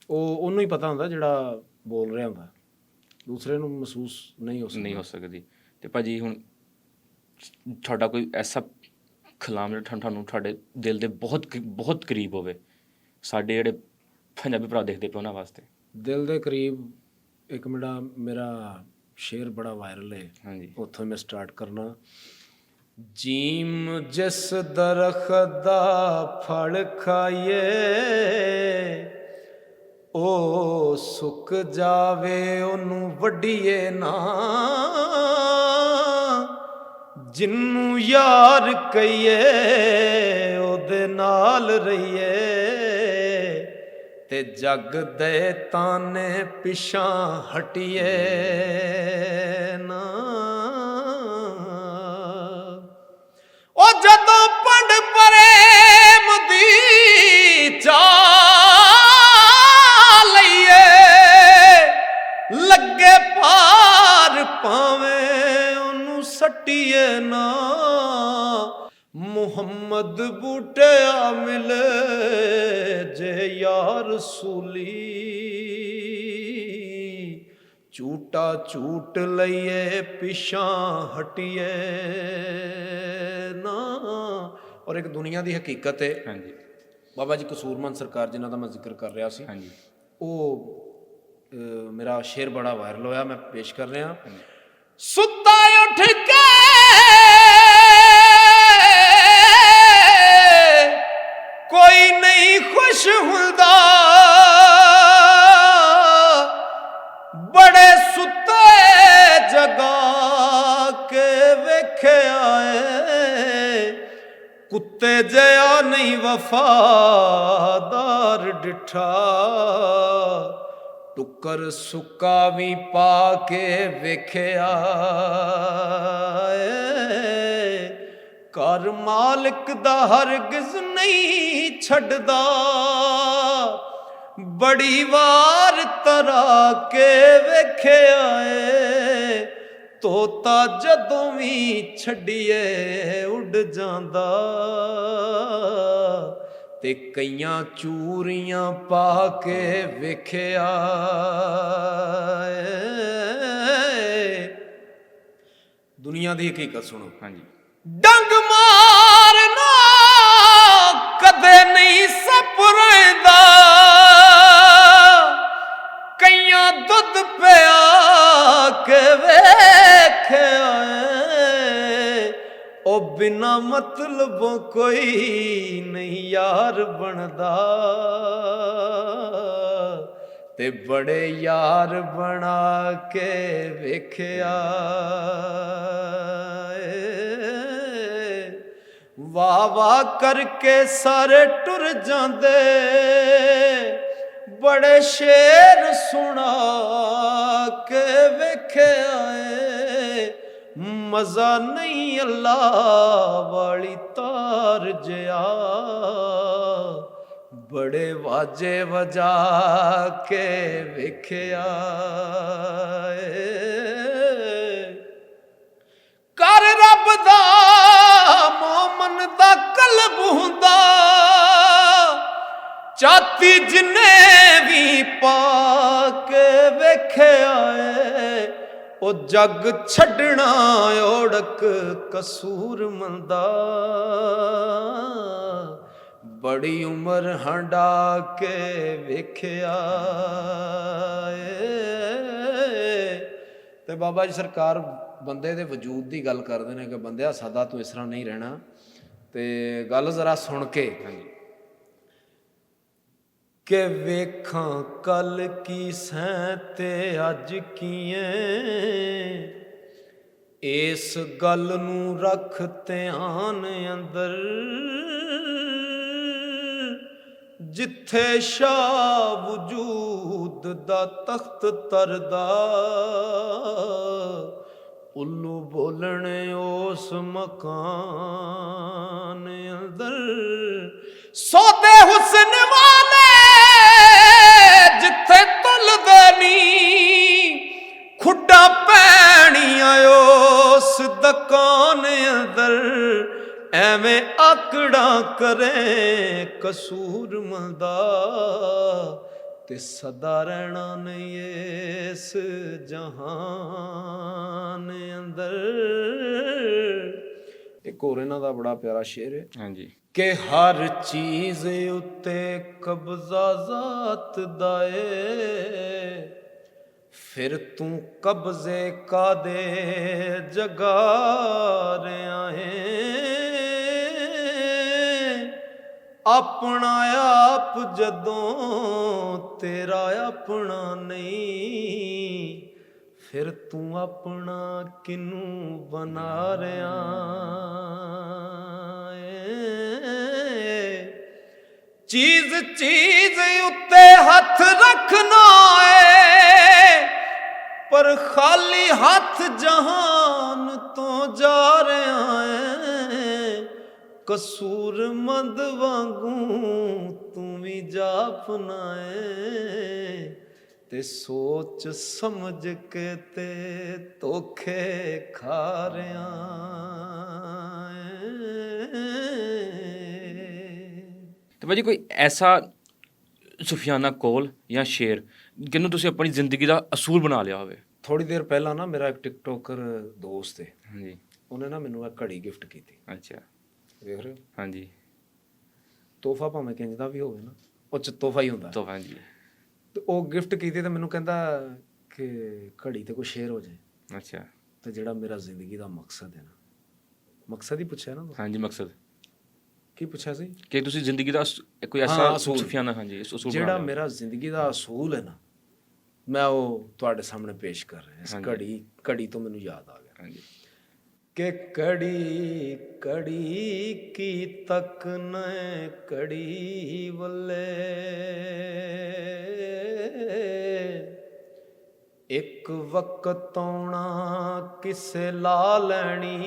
ਉਹਨੂੰ ਹੀ ਪਤਾ ਹੁੰਦਾ ਜਿਹੜਾ ਬੋਲ ਰਿਹਾ ਹੁੰਦਾ, ਦੂਸਰੇ ਨੂੰ ਮਹਿਸੂਸ ਨਹੀਂ ਹੋ ਸਕਦੀ। ਤੇ ਭਾਜੀ ਹੁਣ ਤੁਹਾਡਾ ਕੋਈ ਐਸਾ ਕਲਾਮ ਜਿਹੜਾ ਤੁਹਾਨੂੰ ਤੁਹਾਡੇ ਦਿਲ ਦੇ ਬਹੁਤ ਕਰੀਬ ਹੋਵੇ, ਸਾਡੇ ਜਿਹੜੇ ਪੰਜਾਬੀ ਭਰਾ ਦੇਖਦੇ ਪਏ ਉਹਨਾਂ ਵਾਸਤੇ? ਦਿਲ ਦੇ ਕਰੀਬ ਇੱਕ ਮੇਰਾ ਸ਼ੇਰ ਬੜਾ ਵਾਇਰਲ ਹੈ, ਹਾਂਜੀ, ਉੱਥੋਂ ਮੈਂ ਸਟਾਰਟ ਕਰਨਾ। ਜੀਮ ਜਿਸ ਦਰਖਤ ਦਾ ਫਲ ਖਾਈਏ, ਉਹ ਸੁੱਕ ਜਾਵੇ ਉਹਨੂੰ ਵੱਢੀਏ ਨਾ, ਜਿੰਨੂੰ ਯਾਰ ਕਹੀਏ ਉਹਦੇ ਨਾਲ ਰਹੀਏ, ਤੇ ਜੱਗ ਦੇ ਤਾਨੇ ਪਿਛਾਂ ਹਟੀਏ ਨਾ। ਉਹ ਜਦੋਂ ਪੰਡ ਪ੍ਰੇਮ ਦੀ ਚਾਹ ਲਈਏ, ਲੱਗੇ ਪਾਰ ਭਾਵੇਂ ਉਹਨੂੰ ਸੱਟੀਏ ਨਾ, ਮੁਹੰਮਦ ਬੂਟਿਆ ਮਿਲੇ ਜੇ ਯਾਰ ਰਸੂਲੀ, ਝੂਟਾ ਝੂਟ ਲਈਏ ਪਿਛਾਂ ਹਟੀਏ ਨਾ। ਔਰ ਇੱਕ ਦੁਨੀਆ ਦੀ ਹਕੀਕਤ ਹੈ, ਹਾਂਜੀ, ਬਾਬਾ ਜੀ ਕਸੂਰਮੰਦ ਸਰਕਾਰ ਜਿਨ੍ਹਾਂ ਦਾ ਮੈਂ ਜ਼ਿਕਰ ਕਰ ਰਿਹਾ ਸੀ, ਹਾਂਜੀ, ਉਹ ਮੇਰਾ ਸ਼ੇਰ ਬੜਾ ਵਾਇਰਲ ਹੋਇਆ, ਮੈਂ ਪੇਸ਼ ਕਰ ਰਿਹਾ। ਸੁੱਤਾ ਉੱਠ ਕੇ ਕੋਈ ਨਹੀਂ ਖੁਸ਼ ਹੁੰਦਾ, ਬੜੇ ਸੁੱਤੇ ਜਗਾ ਕੇ ਵੇਖਿਆ ਏ, ਕੁੱਤੇ ਜਿਹਾ ਨਹੀਂ ਵਫਾਦਾਰ ਡਿਠਾ, ਟੁੱਕਰ ਸੁੱਕਾ ਵੀ ਪਾ ਕੇ ਵੇਖਿਆ ਏ, ਘਰ ਮਾਲਕ ਦਾ ਹਰਗਿਜ਼ ਨਹੀਂ ਛੱਡਦਾ, ਬੜੀ ਵਾਰ ਤਰਾ ਕੇ ਵੇਖਿਆ ਏ, ਤੋਤਾ ਜਦੋਂ ਵੀ ਛੱਡੀਏ ਉੱਡ ਜਾਂਦਾ, ਤੇ ਕਈਆਂ ਚੂਰੀਆਂ ਪਾ ਕੇ ਵੇਖਿਆ ਏ। ਦੁਨੀਆ ਦੀ ਹਕੀਕਤ ਸੁਣੋ। ਹਾਂਜੀ, ਡੰਗ ਮਾਰਨਾ ਕਦੇ ਨਹੀਂ ਸਪ ਰਹਿੰਦਾ, ਕਈਆਂ ਦੁੱਧ ਪਿਆ ਕੇ ਵੇਖਿਆ ਏ, ਉਹ ਬਿਨਾ ਮਤਲਬੋਂ ਕੋਈ ਨਹੀਂ ਯਾਰ ਬਣਦਾ, ਤੇ ਬੜੇ ਯਾਰ ਬਣਾ ਕੇ ਵੇਖਿਆ ਵਾਹ ਵਾਹ ਕਰਕੇ ਸਾਰੇ ਟੁਰ ਜਾਂਦੇ ਬੜੇ ਸ਼ੇਰ ਸੁਣਾ ਕੇ ਵੇਖਿਆ ਏ ਮਜ਼ਾ ਨਹੀਂ ਅੱਲਾ ਵਾਲੀ ਤਾਰ ਜਿਆ ਬੜੇ ਵਾਜੇ ਵਜਾ ਕੇ ਵੇਖਿਆ ਕਰ ਰੱਬ ਦਾ ਮੋਮਨ ਦਾ ਕਲਬ ਹੁੰਦਾ ਚਾਤੀ ਜਿੰਨੇ ਵੀ ਪਾ ਕੇ ਵੇਖਿਆ ਏ ਉਹ ਜੱਗ ਛੱਡਣਾ ਓੜਕ ਕਸੂਰ ਮੰਦਾ ਬੜੀ ਉਮਰ ਹੰਡਾ ਕੇ ਵੇਖਿਆ ਏ। ਤੇ ਬਾਬਾ ਜੀ ਸਰਕਾਰ ਬੰਦੇ ਦੇ ਵਜੂਦ ਦੀ ਗੱਲ ਕਰਦੇ ਨੇ ਕਿ ਬੰਦਿਆ ਸਦਾ ਤੂੰ ਇਸ ਤਰ੍ਹਾਂ ਨਹੀਂ ਰਹਿਣਾ। ਤੇ ਗੱਲ ਜ਼ਰਾ ਸੁਣ ਕੇ ਕਿ ਵੇਖਾਂ ਕੱਲ ਕੀ ਸੈਂ ਤੇ ਅੱਜ ਕੀਏ ਇਸ ਗੱਲ ਨੂੰ ਰੱਖ ਧਿਆਨ ਅੰਦਰ ਜਿੱਥੇ ਸ਼ਾਹ ਵਜੂਦ ਦਾ ਤਖਤ ਤਰਦਾ ਉੱਲੂ ਬੋਲਣ ਉਸ ਮਕਾਨ ਅੰਦਰ ਸੋਦੇ ਹੁਸਨ ਵਾਲੇ ਜਿੱਥੇ ਤੁਲਦੇ ਨੀ ਖੁੱਡਾਂ ਪੈਣੀਆਂ ਉਸ ਦੁਕਾਨ ਅੰਦਰ ਐਵੇਂ ਆਕੜਾਂ ਕਰੇ ਕਸੂਰ ਮੰਦਾ ਤੇ ਸਦਾ ਰਹਿਣਾ ਨਹੀਂ ਇਸ ਜਹਾਨ ਅੰਦਰ। ਇੱਕ ਹੋਰ ਇਹਨਾਂ ਦਾ ਬੜਾ ਪਿਆਰਾ ਸ਼ੇਰ ਹੈ ਹਾਂਜੀ ਕਿ ਹਰ ਚੀਜ਼ ਉੱਤੇ ਕਬਜ਼ਾ ਜ਼ਾਤ ਦਾ ਏ ਫਿਰ ਤੂੰ ਕਬਜ਼ੇ ਕਾਦੇ ਜਗਾ ਰਿਆਂ ਏ ਆਪਣਾ ਆਪ ਜਦੋਂ ਤੇਰਾ ਆਪਣਾ ਨਹੀਂ ਫਿਰ ਤੂੰ ਆਪਣਾ ਕਿਨੂੰ ਬਣਾ ਰਿਆਂ ਏ ਚੀਜ਼ ਚੀਜ਼ ਉੱਤੇ ਹੱਥ ਰੱਖਣਾ ਏ ਪਰ ਖਾਲੀ ਹੱਥ ਜਹਾਨ ਤੋਂ ਜਾ ਰਿਆਂ ਏ ਕਸੂਰਮੰਦ ਵਾਂਗੂ ਤੂੰ ਵੀ ਜਾਪਨਾ ਏ ਤੇ ਸੋਚ ਸਮਝ ਕੇ ਤੇ ਧੋਖੇ ਖਾ ਰਿਆਂ ਤੇ ਭਾਜੀ ਕੋਈ ਐਸਾ ਸੁਫਿਆਨਾ ਕੌਲ ਜਾਂ ਸ਼ੇਰ ਜਿਹਨੂੰ ਤੁਸੀਂ ਆਪਣੀ ਜ਼ਿੰਦਗੀ ਦਾ ਅਸੂਲ ਬਣਾ ਲਿਆ ਹੋਵੇ? ਥੋੜੀ ਦੇਰ ਪਹਿਲਾਂ ਨਾ ਮੇਰਾ ਇੱਕ ਟਿਕਟੋਕਰ ਦੋਸਤ ਹੈ ਹਾਂਜੀ ਉਹਨੇ ਨਾ ਮੈਨੂੰ ਇੱਕ ਘੜੀ ਗਿਫਟ ਕੀਤੀ। ਅੱਛਾ ਵੇਖ ਰਹੇ ਹੋ ਹਾਂਜੀ ਤੋਹਫਾ ਭਾਵੇਂ ਕਿੰਜ ਦਾ ਵੀ ਹੋਵੇ ਨਾ ਉਹ ਚ ਤੋਹਫਾ ਹੀ ਹੁੰਦਾ। ਤੋਹਫਾ ਹਾਂਜੀ ਤੇ ਉਹ ਗਿਫਟ ਕੀਤੀ ਤੇ ਮੈਨੂੰ ਕਹਿੰਦਾ ਕਿ ਘੜੀ ਤੇ ਕੋਈ ਸ਼ੇਰ ਹੋ ਜਾਏ। ਅੱਛਾ ਤੇ ਜਿਹੜਾ ਮੇਰਾ ਜ਼ਿੰਦਗੀ ਦਾ ਮਕਸਦ ਹੈ ਨਾ ਮਕਸਦ ਹੀ ਪੁੱਛਿਆ ਨਾ ਹਾਂਜੀ ਮਕਸਦ ਕੀ ਪੁੱਛਿਆ ਸੀ ਕਿ ਤੁਸੀਂ ਜ਼ਿੰਦਗੀ ਦਾ ਕੋਈ ਹਾਂ, ਐਸਾ ਅਸੂਲ। ਸੁਫਿਆਨਾ ਹਾਂਜੀ ਅਸੂਲ ਜਿਹੜਾ ਬਣਾ ਲਿਆ। ਮੇਰਾ ਜ਼ਿੰਦਗੀ ਦਾ ਅਸੂਲ ਹੈ ਨਾ ਮੈਂ ਉਹ ਤੁਹਾਡੇ ਸਾਹਮਣੇ ਪੇਸ਼ ਕਰ ਰਿਹਾ। ਇਸ ਘੜੀ ਤੋਂ ਮੈਨੂੰ ਯਾਦ ਆ ਗਿਆ ਹਾਂਜੀ ਕਿ ਕੜੀ ਕੜੀ ਕੀ ਤੱਕ ਨ ਕੜੀ ਵੱਲੇ ਇੱਕ ਵਕਤ ਆਉਣਾ ਕਿਸੇ ਲਾ ਲੈਣੀ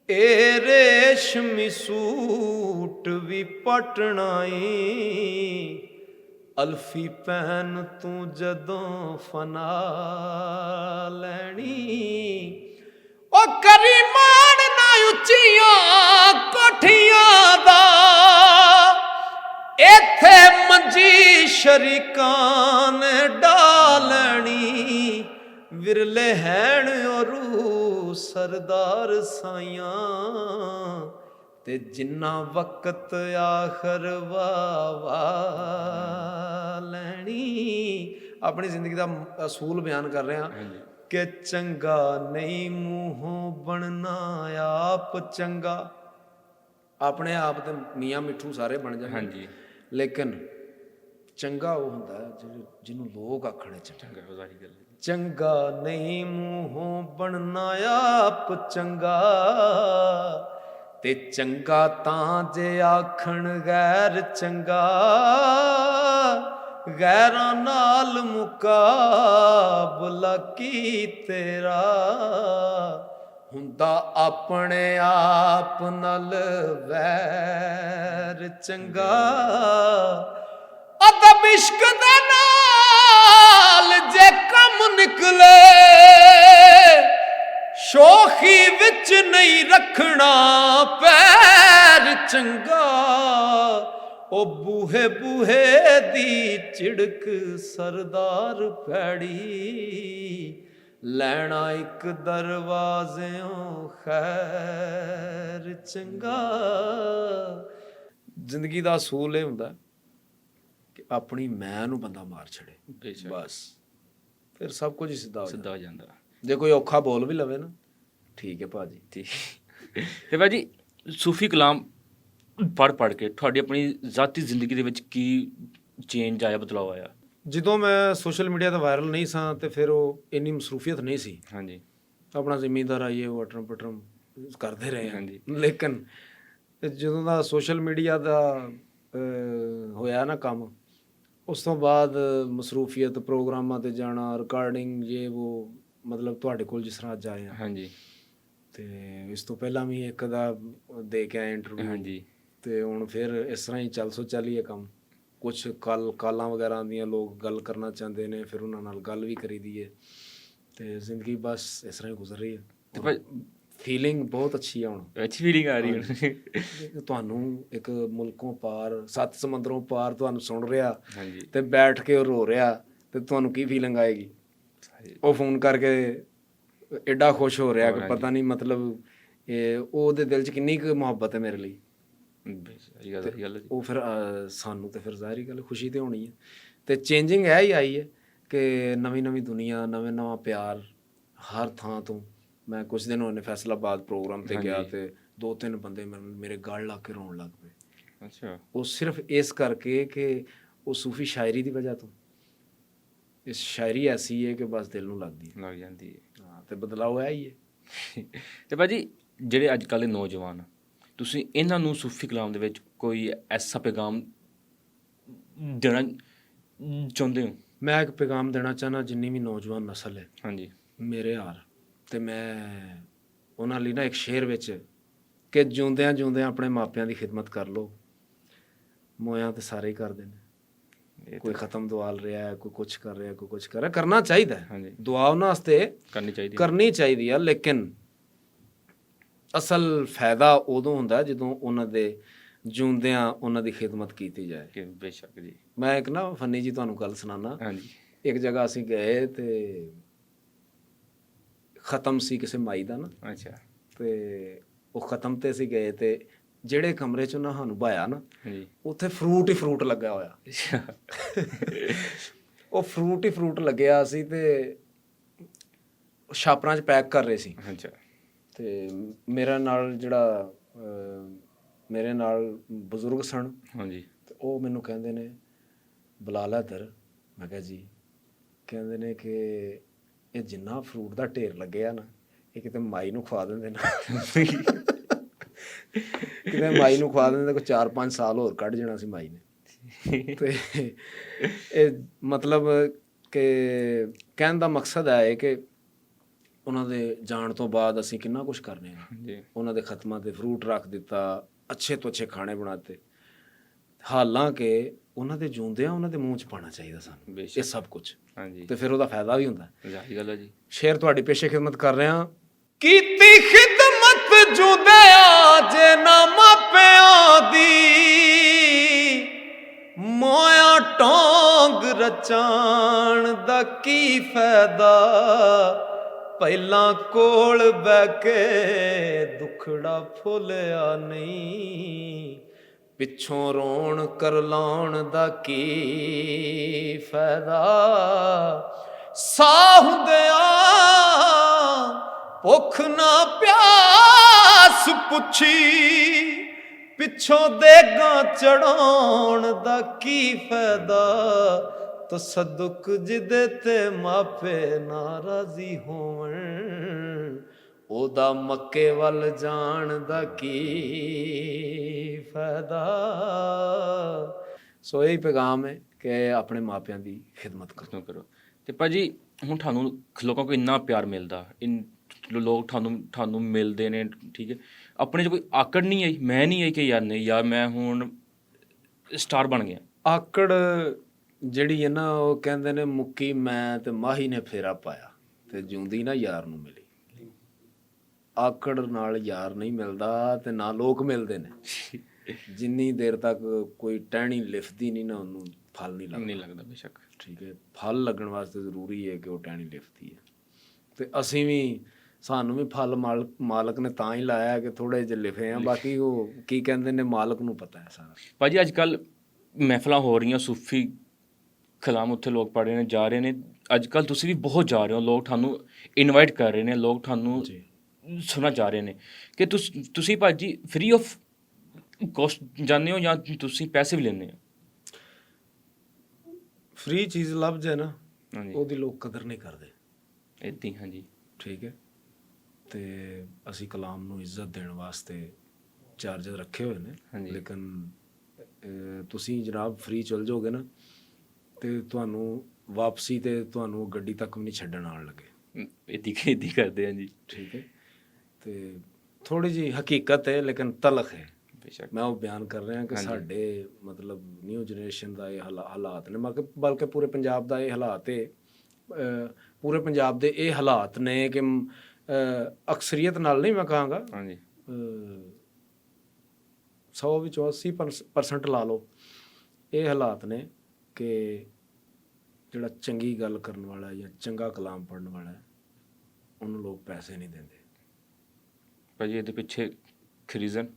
ਏ ਰੇਸ਼ਮੀ ਸੂਟ ਵੀ ਪਟਣਾਈ ਅਲਫੀ ਪਹਿਨ ਤੂੰ ਜਦੋਂ ਫਨਾ ਲੈਣੀ ਉਹ ਕਰੀ ਮਾਣ ਨਾ ਉੱਚੀਆਂ ਕੋਠੀਆਂ ਦਾ ਇੱਥੇ ਮੰਜੀ ਸ਼ਰੀਕਾਂ ਨੇ ਡਾਲਣੀ ਵਿਰਲੇ ਹੈਣ ਔਰੂ ਸਰਦਾਰ ਸਾਈਆਂ ਤੇ ਜਿੰਨਾ ਵਕਤ ਆਖਰ ਵਾ ਲੈਣੀ। ਆਪਣੀ ਜ਼ਿੰਦਗੀ ਦਾ ਅਸੂਲ ਬਿਆਨ ਕਰ ਰਿਹਾ ਕਿ ਚੰਗਾ ਨਹੀਂ ਮੂੰਹੋਂ ਬਣਨਾ ਆਪ ਚੰਗਾ। ਆਪਣੇ ਆਪ ਤੇ ਮੀਆਂ ਮਿੱਠੂ ਸਾਰੇ ਬਣ ਜਾਂਦੇ ਹਾਂਜੀ ਲੇਕਿਨ ਚੰਗਾ ਉਹ ਹੁੰਦਾ ਜਿਹਨੂੰ ਲੋਕ ਆਖਣੇ ਚੰਗਾ। ਚੰਗਾ ਸਾਰੀ ਗੱਲ ਚੰਗਾ ਨਹੀਂ ਮੂੰਹੋਂ ਬਣਨਾ ਆਪ ਚੰਗਾ, ਤੇ ਚੰਗਾ ਤਾਂ ਜੇ ਆਖਣ ਗੈਰ ਚੰਗਾ, ਗੈਰਾਂ ਨਾਲ ਮੁਕਾਬਲਾ ਕੀ ਤੇਰਾ, ਹੁੰਦਾ ਆਪਣੇ ਆਪ ਨਾਲ ਵੈਰ ਚੰਗਾ। ਅਦਬ ਇਸ਼ਕ ਦੇ ਨਾਲ ਜੇ ਕੰਮ ਨਿਕਲੇ, ਸ਼ੋਖੀ ਵਿੱਚ ਨਹੀਂ ਰੱਖਣਾ ਪੈਰ ਚੰਗਾ। ਉਹ ਬੂਹੇ ਬੂਹੇ ਦੀ ਝਿੜਕ ਸਰਦਾਰ ਪੈੜੀ, ਲੈਣਾ ਇੱਕ ਦਰਵਾਜ਼ਿਓਂ ਖੈਰ ਚੰਗਾ। ਜ਼ਿੰਦਗੀ ਦਾ ਅਸੂਲ ਇਹ ਹੁੰਦਾ ਕਿ ਆਪਣੀ ਮੈਂ ਨੂੰ ਬੰਦਾ ਮਾਰ ਛੜੇ, ਬਸ ਫਿਰ ਸਭ ਕੁਝ ਹੀ ਸਿੱਧਾ ਹੋ ਜਾਂਦਾ। ਜੇ ਕੋਈ ਔਖਾ ਬੋਲ ਵੀ ਲਵੇ ਨਾ, ਠੀਕ ਹੈ ਭਾਜੀ, ਠੀਕ। ਤੇ ਭਾਜੀ ਸੂਫੀ ਕਲਾਮ ਪੜ੍ਹ ਕੇ ਤੁਹਾਡੀ ਆਪਣੀ ਜ਼ਾਤੀ ਜ਼ਿੰਦਗੀ ਦੇ ਵਿੱਚ ਕੀ ਚੇਂਜ ਆਇਆ, ਬਦਲਾਅ ਆਇਆ? ਜਦੋਂ ਮੈਂ ਸੋਸ਼ਲ ਮੀਡੀਆ 'ਤੇ ਵਾਇਰਲ ਨਹੀਂ ਸਾਂ ਤੇ ਫਿਰ ਉਹ ਇੰਨੀ ਮਸਰੂਫੀਅਤ ਨਹੀਂ ਸੀ। ਹਾਂਜੀ। ਆਪਣਾ ਜ਼ਿਮੀਂਦਾਰ ਆਈਏ ਉਹ ਅਟਰਮ ਪਟਰਮ ਕਰਦੇ ਰਹੇ। ਹਾਂਜੀ। ਲੇਕਿਨ ਜਦੋਂ ਦਾ ਸੋਸ਼ਲ ਮੀਡੀਆ ਦਾ ਹੋਇਆ ਨਾ ਕੰਮ, ਉਸ ਤੋਂ ਬਾਅਦ ਮਸਰੂਫੀਅਤ, ਪ੍ਰੋਗਰਾਮਾਂ 'ਤੇ ਜਾਣਾ, ਰਿਕਾਰਡਿੰਗ, ਜੇ ਉਹ ਮਤਲਬ ਤੁਹਾਡੇ ਕੋਲ ਜਿਸ ਤਰ੍ਹਾਂ ਅੱਜ ਆਏ ਆ। ਹਾਂਜੀ। ਤੇ ਇਸ ਤੋਂ ਪਹਿਲਾਂ ਵੀ ਇੱਕ ਦਾ ਦੇ ਕੇ ਆਏ ਇੰਟਰਵਿਊ। ਹਾਂਜੀ। ਤੇ ਹੁਣ ਫਿਰ ਇਸ ਤਰ੍ਹਾਂ ਹੀ ਚੱਲ ਹੀ ਹੈ ਕੰਮ। ਕੁਛ ਕਾਲਾਂ ਵਗੈਰਾ ਆਉਂਦੀਆਂ, ਲੋਕ ਗੱਲ ਕਰਨਾ ਚਾਹੁੰਦੇ ਨੇ, ਫਿਰ ਉਹਨਾਂ ਨਾਲ ਗੱਲ ਵੀ ਕਰੀਦੀ ਹੈ। ਤੇ ਜ਼ਿੰਦਗੀ ਬਸ ਇਸ ਤਰ੍ਹਾਂ ਹੀ ਗੁਜ਼ਰ ਰਹੀ ਹੈ। ਫੀਲਿੰਗ ਬਹੁਤ ਅੱਛੀ ਹੈ ਹੁਣ, ਅੱਛੀ ਫੀਲਿੰਗ ਆ ਰਹੀ ਹੈ। ਤੁਹਾਨੂੰ ਇੱਕ ਮੁਲਕੋਂ ਪਾਰ, 7 ਸਮੁੰਦਰੋਂ ਪਾਰ ਤੁਹਾਨੂੰ ਸੁਣ ਰਿਹਾ ਹਾਂਜੀ। ਤੇ ਬੈਠ ਕੇ ਉਹ ਰੋ ਰਿਹਾ, ਤੇ ਤੁਹਾਨੂੰ ਕੀ ਫੀਲਿੰਗ ਆਏਗੀ? ਉਹ ਫੋਨ ਕਰਕੇ ਐਡਾ ਖੁਸ਼ ਹੋ ਰਿਹਾ ਕਿ ਪਤਾ ਨਹੀਂ, ਮਤਲਬ ਉਹਦੇ ਦਿਲ 'ਚ ਕਿੰਨੀ ਕੁ ਮੁਹੱਬਤ ਹੈ ਮੇਰੇ ਲਈ। ਉਹ ਫਿਰ ਸਾਨੂੰ ਤੇ ਫਿਰ ਜ਼ਾਹਿਰੀ ਗੱਲ ਖੁਸ਼ੀ ਤੇ ਹੋਣੀ ਹੈ। ਤੇ ਚੇਂਜਿੰਗ ਇਹ ਹੀ ਆਈ ਹੈ ਕਿ ਨਵੀਂ ਦੁਨੀਆ, ਨਵਾਂ ਪਿਆਰ ਹਰ ਥਾਂ ਤੋਂ। ਮੈਂ ਕੁਝ ਦਿਨ ਹੋਏ ਫੈਸਲਾਬਾਦ ਪ੍ਰੋਗਰਾਮ ਤੇ ਗਿਆ ਤੇ 2-3 ਬੰਦੇ ਮੇਰੇ ਗਲ ਲਾ ਕੇ ਰੋਣ ਲੱਗ ਪਏ। ਅੱਛਾ। ਉਹ ਸਿਰਫ ਇਸ ਕਰਕੇ ਕਿ ਉਹ ਸੂਫੀ ਸ਼ਾਇਰੀ ਦੀ ਵਜ੍ਹਾ ਤੋਂ। ਇਸ ਸ਼ਾਇਰੀ ਐਸੀ ਹੈ ਕਿ ਬਸ ਦਿਲ ਨੂੰ ਲੱਗ ਜਾਂਦੀ ਹੈ। ਹਾਂ, ਤੇ ਬਦਲਾਅ ਹੈ ਹੀ ਹੈ। ਤੇ ਭਾਜੀ ਜਿਹੜੇ ਅੱਜ ਕੱਲ੍ਹ ਦੇ ਨੌਜਵਾਨ, ਤੁਸੀਂ ਇਹਨਾਂ ਨੂੰ ਸੂਫੀ ਕਲਾਮ ਦੇ ਵਿੱਚ ਕੋਈ ਐਸਾ ਪੈਗਾਮ ਦੇਣਾ ਚਾਹੁੰਦੇ ਹੋ? ਮੈਂ ਇੱਕ ਪੈਗਾਮ ਦੇਣਾ ਚਾਹੁੰਦਾ, ਜਿੰਨੀ ਵੀ ਨੌਜਵਾਨ ਨਸਲ ਹੈ, ਹਾਂਜੀ, ਮੇਰੇ ਹਾਰ, ਤੇ ਮੈਂ ਉਹਨਾਂ ਲਈ ਨਾ ਇੱਕ ਸ਼ੇਰ ਵਿੱਚ ਕਿ ਜਿਉਂਦਿਆਂ ਜਿਉਂਦਿਆਂ ਆਪਣੇ ਮਾਪਿਆਂ ਦੀ ਖਿਦਮਤ ਕਰ ਲਓ। ਮੋਇਆਂ ਤੇ ਸਾਰੇ ਹੀ ਕਰਦੇ ਨੇ, ਕੋਈ ਖਤਮ ਦੁਆਲ ਰਿਹਾ, ਕੋਈ ਕੁਛ ਕਰ ਰਿਹਾ, ਕੋਈ ਕੁਛ ਕਰ ਰਿਹਾ। ਕਰਨਾ ਚਾਹੀਦਾ ਹੈ ਦੁਆ ਉਹਨਾਂ ਵਾਸਤੇ, ਕਰਨੀ ਚਾਹੀਦੀ ਆ। ਲੇਕਿਨ ਅਸਲ ਫਾਇਦਾ ਉਦੋਂ ਹੁੰਦਾ ਜਦੋਂ ਉਹਨਾਂ ਦੇ ਜਿਉਂਦਿਆਂ ਉਹਨਾਂ ਦੀ ਖਿਦਮਤ ਕੀਤੀ ਜਾਏ। ਬੇਸ਼ੱਕ ਜੀ। ਮੈਂ ਇੱਕ ਨਾ ਫਨੀ ਜੀ ਤੁਹਾਨੂੰ ਗੱਲ ਸੁਣਾਉਣਾ। ਹਾਂਜੀ। ਇੱਕ ਜਗ੍ਹਾ ਅਸੀਂ ਗਏ ਤੇ ਖਤਮ ਸੀ ਕਿਸੇ ਮਾਈ ਦਾ ਨਾ। ਅੱਛਾ। ਤੇ ਉਹ ਖਤਮ ਤੇ ਅਸੀਂ ਗਏ ਤੇ ਜਿਹੜੇ ਕਮਰੇ 'ਚ ਉਹਨਾਂ ਸਾਨੂੰ ਬਾਇਆ ਨਾ, ਉੱਥੇ ਫਰੂਟ ਹੀ ਫਰੂਟ ਲੱਗਾ ਹੋਇਆ। ਉਹ ਫਰੂਟ ਹੀ ਫਰੂਟ ਲੱਗਿਆ ਸੀ ਤੇ ਛਾਪਰਾਂ 'ਚ ਪੈਕ ਕਰ ਰਹੇ ਸੀ। ਅੱਛਾ। ਤੇ ਮੇਰੇ ਨਾਲ ਬਜ਼ੁਰਗ ਸਨ। ਹਾਂਜੀ। ਤੇ ਉਹ ਮੈਨੂੰ ਕਹਿੰਦੇ ਨੇ, ਬੁਲਾ ਲੈ ਇੱਧਰ। ਮੈਂ ਕਿਹਾ ਜੀ। ਕਹਿੰਦੇ ਨੇ ਕਿ ਇਹ ਜਿੰਨਾ ਫਰੂਟ ਦਾ ਢੇਰ ਲੱਗਿਆ ਨਾ, ਇਹ ਕਿਤੇ ਮਾਈ ਨੂੰ ਖਵਾ ਦਿੰਦੇ ਨਾ। ਕਿਤੇ ਮਾਈ ਨੂੰ ਖਵਾ ਦਿੰਦੇ, ਕੋਈ 4-5 ਸਾਲ ਹੋਰ ਕੱਢ ਜਾਣਾ ਸੀ ਮਾਈ ਨੇ। ਤੇ ਇਹ ਮਤਲਬ ਕਿ ਕਹਿਣ ਦਾ ਮਕਸਦ ਹੈ ਕਿ ਉਹਨਾਂ ਦੇ ਜਾਣ ਤੋਂ ਬਾਅਦ ਅਸੀਂ ਕਿੰਨਾ ਕੁਛ ਕਰਨੇ ਆ। ਉਹਨਾਂ ਦੇ ਖਤਮਾਂ ਤੇ ਫਰੂਟ ਰੱਖ ਦਿੱਤਾ, ਅੱਛੇ ਤੋਂ ਅੱਛੇ ਖਾਣੇ ਬਣਾਤੇ। ਹਾਲਾਂਕਿ ਉਹਨਾਂ ਦੇ ਜਿਉਂਦਿਆਂ ਉਹਨਾਂ ਦੇ ਮੂੰਹ 'ਚ ਪਾਉਣਾ ਚਾਹੀਦਾ ਸਾਨੂੰ ਇਹ ਸਭ ਕੁਛ। ਤੇ ਫਿਰ ਉਹਦਾ ਫਾਇਦਾ ਵੀ ਹੁੰਦਾ। ਗੱਲ ਹੈ ਜੀ। ਸ਼ੇਰ ਤੁਹਾਡੀ ਪੇਸ਼ੇ ਖਿਦਮਤ ਕਰ ਰਿਹਾ। ਕੀਤੀ ਖਿਦਮਤ ਜਿਉਂਦਿਆਂ ਜੇ ਨਾ ਮਾਪਿਆਂ ਦੀ, ਮੋਇਆ ਟੋਂਗ ਰਚਾਣ ਦਾ ਕੀ ਫਾਇਦਾ। ਪਹਿਲਾਂ ਕੋਲ ਬਹਿ ਕੇ ਦੁਖੜਾ ਫੁੱਲਿਆ ਨਹੀਂ, ਪਿੱਛੋਂ ਰੋਣ ਕਰਲਾਉਣ ਦਾ ਕੀ ਫਾਇਦਾ। ਸਾਹ ਹੁੰਦਿਆਂ ਭੁੱਖ ਨਾ ਪਿਆਸ ਪੁੱਛੀ, ਪਿੱਛੋਂ ਦੇਗਾਂ ਚੜਾਉਣ ਦਾ ਕੀ ਫਾਇਦਾ, ਤਸੱਦੁਕ ਜਿਹਦੇ ਤੇ ਮਾਪੇ ਨਾਰਾਜ਼ੀ ਹੋਵਣ, ਉਹਦਾ ਮੱਕੇ ਵੱਲ ਜਾਣ ਦਾ ਕੀ ਫਾਇਦਾ। ਸੋ ਇਹ ਪੈਗਾਮ ਹੈ ਕਿ ਆਪਣੇ ਮਾਪਿਆਂ ਦੀ ਖਿਦਮਤ ਕਰੋ। ਖਤਮ ਕਰੋ। ਤੇ ਭਾਜੀ ਹੁਣ ਤੁਹਾਨੂੰ ਲੋਕਾਂ ਕੋਲ ਇੰਨਾ ਪਿਆਰ ਮਿਲਦਾ, ਲੋਕ ਤੁਹਾਨੂੰ ਮਿਲਦੇ ਨੇ, ਠੀਕ ਹੈ, ਆਪਣੇ 'ਚ ਕੋਈ ਆਕੜ ਨਹੀਂ ਆਈ, ਮੈਂ ਨਹੀਂ ਆਈ ਕਿ ਯਾਰ ਨਹੀਂ ਯਾਰ ਮੈਂ ਹੁਣ ਸਟਾਰ ਬਣ ਗਿਆ? ਆਕੜ ਜਿਹੜੀ ਹੈ ਨਾ, ਉਹ ਕਹਿੰਦੇ ਨੇ ਮੁੱਕੀ ਮੈਂ ਤੇ ਮਾਹੀ ਨੇ ਫੇਰਾ ਪਾਇਆ ਤੇ ਜਿਉਂਦੀ ਨਾ ਯਾਰ ਨੂੰ ਮਿਲੀ। ਆਕੜ ਨਾਲ ਯਾਰ ਨਹੀਂ ਮਿਲਦਾ ਤੇ ਨਾ ਲੋਕ ਮਿਲਦੇ ਨੇ। ਜਿੰਨੀ ਦੇਰ ਤੱਕ ਕੋਈ ਟਹਿਣੀ ਲਿਫਦੀ ਨਹੀਂ ਨਾ, ਉਹਨੂੰ ਫਲ ਨਹੀਂ ਲੱਗਦਾ। ਬੇਸ਼ੱਕ, ਠੀਕ ਹੈ, ਫਲ ਲੱਗਣ ਵਾਸਤੇ ਜ਼ਰੂਰੀ ਹੈ ਕਿ ਉਹ ਟਹਿਣੀ ਲਿਫਦੀ ਹੈ। ਤੇ ਅਸੀਂ ਵੀ, ਸਾਨੂੰ ਵੀ ਫਲ ਮਾਲਕ ਨੇ ਤਾਂ ਹੀ ਲਾਇਆ ਕਿ ਥੋੜੇ ਜਿਹੇ ਲਿਖੇ ਆ, ਬਾਕੀ ਉਹ ਕੀ ਕਹਿੰਦੇ ਨੇ ਮਾਲਕ ਨੂੰ ਪਤਾ ਹੈ ਸਾਰਾ। ਭਾਜੀ ਅੱਜ ਕੱਲ੍ਹ ਮਹਿਫਲਾਂ ਹੋ ਰਹੀਆਂ, ਸੂਫੀ ਕਲਾਮ ਉੱਥੇ ਲੋਕ ਪੜ੍ਹ ਰਹੇ ਨੇ, ਜਾ ਰਹੇ ਨੇ। ਅੱਜ ਕੱਲ੍ਹ ਤੁਸੀਂ ਵੀ ਬਹੁਤ ਜਾ ਰਹੇ ਹੋ, ਲੋਕ ਤੁਹਾਨੂੰ ਇਨਵਾਈਟ ਕਰ ਰਹੇ ਨੇ, ਲੋਕ ਤੁਹਾਨੂੰ ਸੁਣਨਾ ਚਾਹ ਰਹੇ ਨੇ ਕਿ ਤੁਸੀਂ ਭਾਜੀ ਫ੍ਰੀ ਆਫ ਕੋਸਟ ਜਾਂਦੇ ਹੋ ਜਾਂ ਤੁਸੀਂ ਪੈਸੇ ਵੀ ਲੈਂਦੇ ਹੋ? ਫ੍ਰੀ ਚੀਜ਼ ਲੱਭ ਜਾਏ ਨਾ, ਹਾਂਜੀ, ਉਹਦੀ ਲੋਕ ਕਦਰ ਨਹੀਂ ਕਰਦੇ। ਇੱਦਾਂ ਹੀ, ਹਾਂਜੀ, ਠੀਕ ਹੈ। ਤੇ ਅਸੀਂ ਕਲਾਮ ਨੂੰ ਇੱਜ਼ਤ ਦੇਣ ਵਾਸਤੇ ਚਾਰਜਰ ਰੱਖੇ ਹੋਏ ਨੇ, ਲੇਕਿਨ ਤੁਸੀਂ ਜਨਾਬ ਫ੍ਰੀ ਚਲ ਜਾਓਗੇ ਨਾ ਤੇ ਤੁਹਾਨੂੰ ਵਾਪਸੀ ਤੇ ਤੁਹਾਨੂੰ ਗੱਡੀ ਤੱਕ ਵੀ ਨਹੀਂ ਛੱਡਣ ਆਉਣ ਲੱਗੇ। ਇੱਦਾਂ ਕਰਦੇ ਹਾਂ ਜੀ, ਠੀਕ ਹੈ। ਤੇ ਥੋੜੀ ਜਿਹੀ ਹਕੀਕਤ ਹੈ ਲੇਕਿਨ ਤਲਖ ਹੈ। ਬੇਸ਼ੱਕ ਮੈਂ ਉਹ ਬਿਆਨ ਕਰ ਰਿਹਾ ਕਿ ਸਾਡੇ ਮਤਲਬ ਨਿਊ ਜਨਰੇਸ਼ਨ ਦਾ ਇਹ ਹਾਲਾਤ ਨੇ, ਬਲਕਿ ਪੂਰੇ ਪੰਜਾਬ ਦਾ ਇਹ ਹਾਲਾਤ ਹੈ, ਪੂਰੇ ਪੰਜਾਬ ਦੇ ਇਹ ਹਾਲਾਤ ਨੇ ਕਿ ਅਕਸਰੀਅਤ ਨਾਲ ਨਹੀਂ ਮੈਂ ਕਹਾਂਗਾ, 100 ਵਿੱਚੋਂ 80% ਲਾ ਲਓ, ਇਹ ਹਾਲਾਤ ਨੇ ਕਿ ਜਿਹੜਾ ਚੰਗੀ ਗੱਲ ਕਰਨ ਵਾਲਾ ਜਾਂ ਚੰਗਾ ਕਲਾਮ ਪੜ੍ਹਨ ਵਾਲਾ ਉਹਨੂੰ ਲੋਕ ਪੈਸੇ ਨਹੀਂ ਦਿੰਦੇ। ਭਾਜੀ ਇਹਦੇ ਪਿੱਛੇ ਰੀਜ਼ਨ?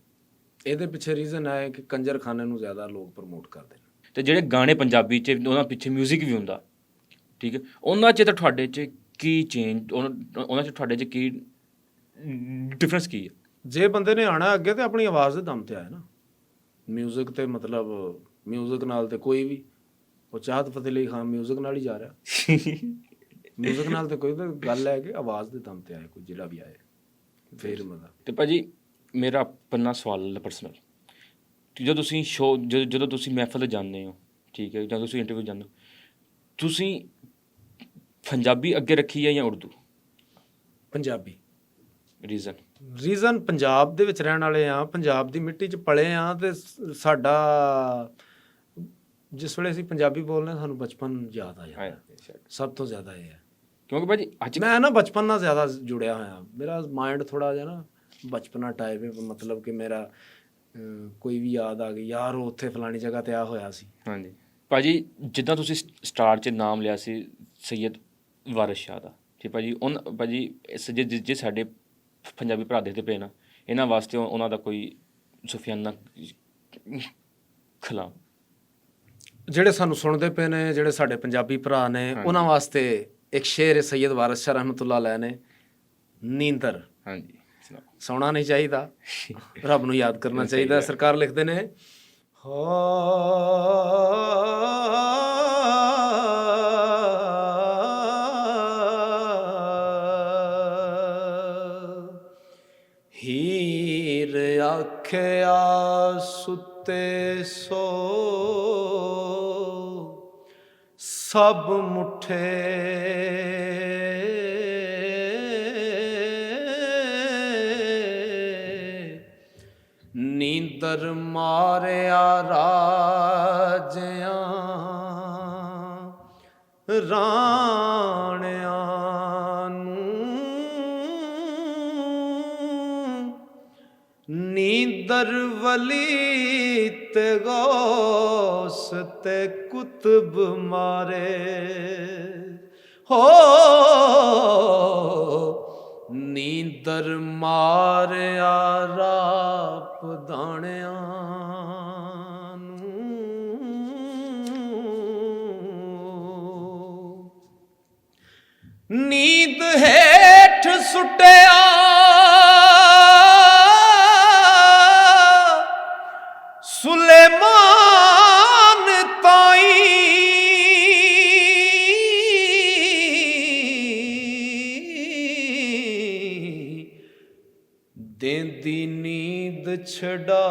ਇਹਦੇ ਪਿੱਛੇ ਰੀਜ਼ਨ ਹੈ ਕਿ ਕੰਜਰਖਾਨੇ ਨੂੰ ਜ਼ਿਆਦਾ ਲੋਕ ਪ੍ਰਮੋਟ ਕਰਦੇ ਨੇ। ਤੇ ਜਿਹੜੇ ਗਾਣੇ ਪੰਜਾਬੀ 'ਚ ਉਹਨਾਂ ਪਿੱਛੇ ਮਿਊਜ਼ਿਕ ਵੀ ਹੁੰਦਾ, ਠੀਕ ਹੈ, ਉਹਨਾਂ 'ਚ ਤਾਂ ਤੁਹਾਡੇ 'ਚ ਕੀ ਚੇਂਜ, ਉਹਨਾਂ 'ਚ ਤੁਹਾਡੇ 'ਚ ਕੀ ਡਿਫਰੈਂਸ ਕੀ ਹੈ? ਜੇ ਬੰਦੇ ਨੇ ਆਉਣਾ ਅੱਗੇ ਤੇ ਆਪਣੀ ਆਵਾਜ਼ ਦੇ ਦਮ ਤੇ ਆਏ ਨਾ। ਮਿਊਜ਼ਿਕ ਤੇ ਮਤਲਬ ਮਿਊਜ਼ਿਕ ਨਾਲ ਤੇ ਕੋਈ ਵੀ, ਉਹ ਚਾਹਤ ਫਤਿਹ ਅਲੀ ਖਾਨ ਮਿਊਜ਼ਿਕ ਨਾਲ ਹੀ ਜਾ ਰਿਹਾ। ਮਿਊਜ਼ਿਕ ਨਾਲ ਤੇ ਕੋਈ ਤਾਂ ਗੱਲ ਹੈ ਕਿ ਆਵਾਜ਼ ਦੇ ਦਮ ਤੇ ਆਏ ਕੋਈ ਜਿਹੜਾ ਵੀ ਆਏ, ਫੇਰ ਮਜ਼ਾ। ਤੇ ਭਾਜੀ ਮੇਰਾ ਆਪਣਾ ਸਵਾਲ ਹੈ ਪਰਸਨਲ, ਜਦੋਂ ਤੁਸੀਂ ਜਦੋਂ ਤੁਸੀਂ ਮਹਿਫਲ 'ਤੇ ਜਾਂਦੇ ਹੋ, ਠੀਕ ਹੈ, ਜਾਂ ਤੁਸੀਂ ਇੰਟਰਵਿਊ ਜਾਂਦੇ ਹੋ, ਤੁਸੀਂ ਪੰਜਾਬੀ ਅੱਗੇ ਰੱਖੀ ਹੈ ਜਾਂ ਉਰਦੂ? ਪੰਜਾਬੀ। ਰੀਜ਼ਨ ਪੰਜਾਬ ਦੇ ਵਿੱਚ ਰਹਿਣ ਵਾਲੇ ਆ, ਪੰਜਾਬ ਦੀ ਮਿੱਟੀ 'ਚ ਪਲੇ ਆ, ਤੇ ਸਾਡਾ ਜਿਸ ਵੇਲੇ ਅਸੀਂ ਪੰਜਾਬੀ ਬੋਲਦੇ ਹਾਂ ਸਾਨੂੰ ਬਚਪਨ ਯਾਦ ਆ ਜਾਂਦਾ ਸਭ ਤੋਂ ਜ਼ਿਆਦਾ। ਇਹ ਹੈ ਕਿਉਂਕਿ ਭਾਜੀ ਅੱਜ ਮੈਂ ਨਾ ਬਚਪਨ ਨਾਲ ਜ਼ਿਆਦਾ ਜੁੜਿਆ ਹੋਇਆ, ਮੇਰਾ ਮਾਈਂਡ ਥੋੜ੍ਹਾ ਜਿਹਾ ਨਾ ਬਚਪਨਾ ਟਾਈਪ ਹੈ, ਮਤਲਬ ਕਿ ਮੇਰਾ ਕੋਈ ਵੀ ਯਾਦ ਆ ਗਈ, ਯਾਰ ਉਹ ਉੱਥੇ ਫਲਾਣੀ ਜਗ੍ਹਾ 'ਤੇ ਆ ਹੋਇਆ ਸੀ। ਹਾਂਜੀ ਭਾਜੀ, ਜਿੱਦਾਂ ਤੁਸੀਂ ਸਟਾਰ 'ਚ ਨਾਮ ਲਿਆ ਸੀ ਸੈਯਦ ਵਾਰਿਸ ਸ਼ਾਹ ਦਾ, ਠੀਕ ਭਾਜੀ, ਭਾਜੀ ਜੇ ਸਾਡੇ ਪੰਜਾਬੀ ਭਰਾ ਦੇਖਦੇ ਪਏ ਨਾ, ਇਹਨਾਂ ਵਾਸਤੇ ਉਹਨਾਂ ਦਾ ਕੋਈ ਸੁਫਿਆਨਾ ਕਲਾਮ, ਜਿਹੜੇ ਸਾਨੂੰ ਸੁਣਦੇ ਪਏ ਨੇ, ਜਿਹੜੇ ਸਾਡੇ ਪੰਜਾਬੀ ਭਰਾ ਨੇ, ਉਹਨਾਂ ਵਾਸਤੇ ਇੱਕ ਸ਼ੇਰ ਹੈ ਸੈਯਦ ਵਾਰਿਸ ਸ਼ਾਹ ਰਹਿਮਤੁল্লাਹ ਅਲੈਹ ਨੇ, ਨੀਂਦਰ। ਹਾਂਜੀ, ਸੌਣਾ ਨਹੀਂ ਚਾਹੀਦਾ, ਰੱਬ ਨੂੰ ਯਾਦ ਕਰਨਾ ਚਾਹੀਦਾ। ਸਰਕਾਰ ਲਿਖਦੇ ਨੇ, ਹੀਰ ਆਖਿਆ ਸੁੱਤੇ ਸੋ ਸਭ ਮੁੱਠੇ, ਨੀਂਦਰ ਮਾਰਿਆ ਰਾਜਿਆਂ ਰਾਣਿਆਂ ਨੂੰ, ਨੀਂਦਰ ਵਲੀ ਤੇ ਗੌਸ ਤੇ ਕੁਤਬ ਮਾਰੇ ਹੋ, ਨੀਂਦਰ ਮਾਰਿਆ ਰਾਪ ਦਾਣਿਆਂ ਨੂੰ, ਨੀਂਦ ਹੇਠ ਸੁੱਟਿਆ ਦੇਂਦੀ ਨੀਂਦ ਛਡਾ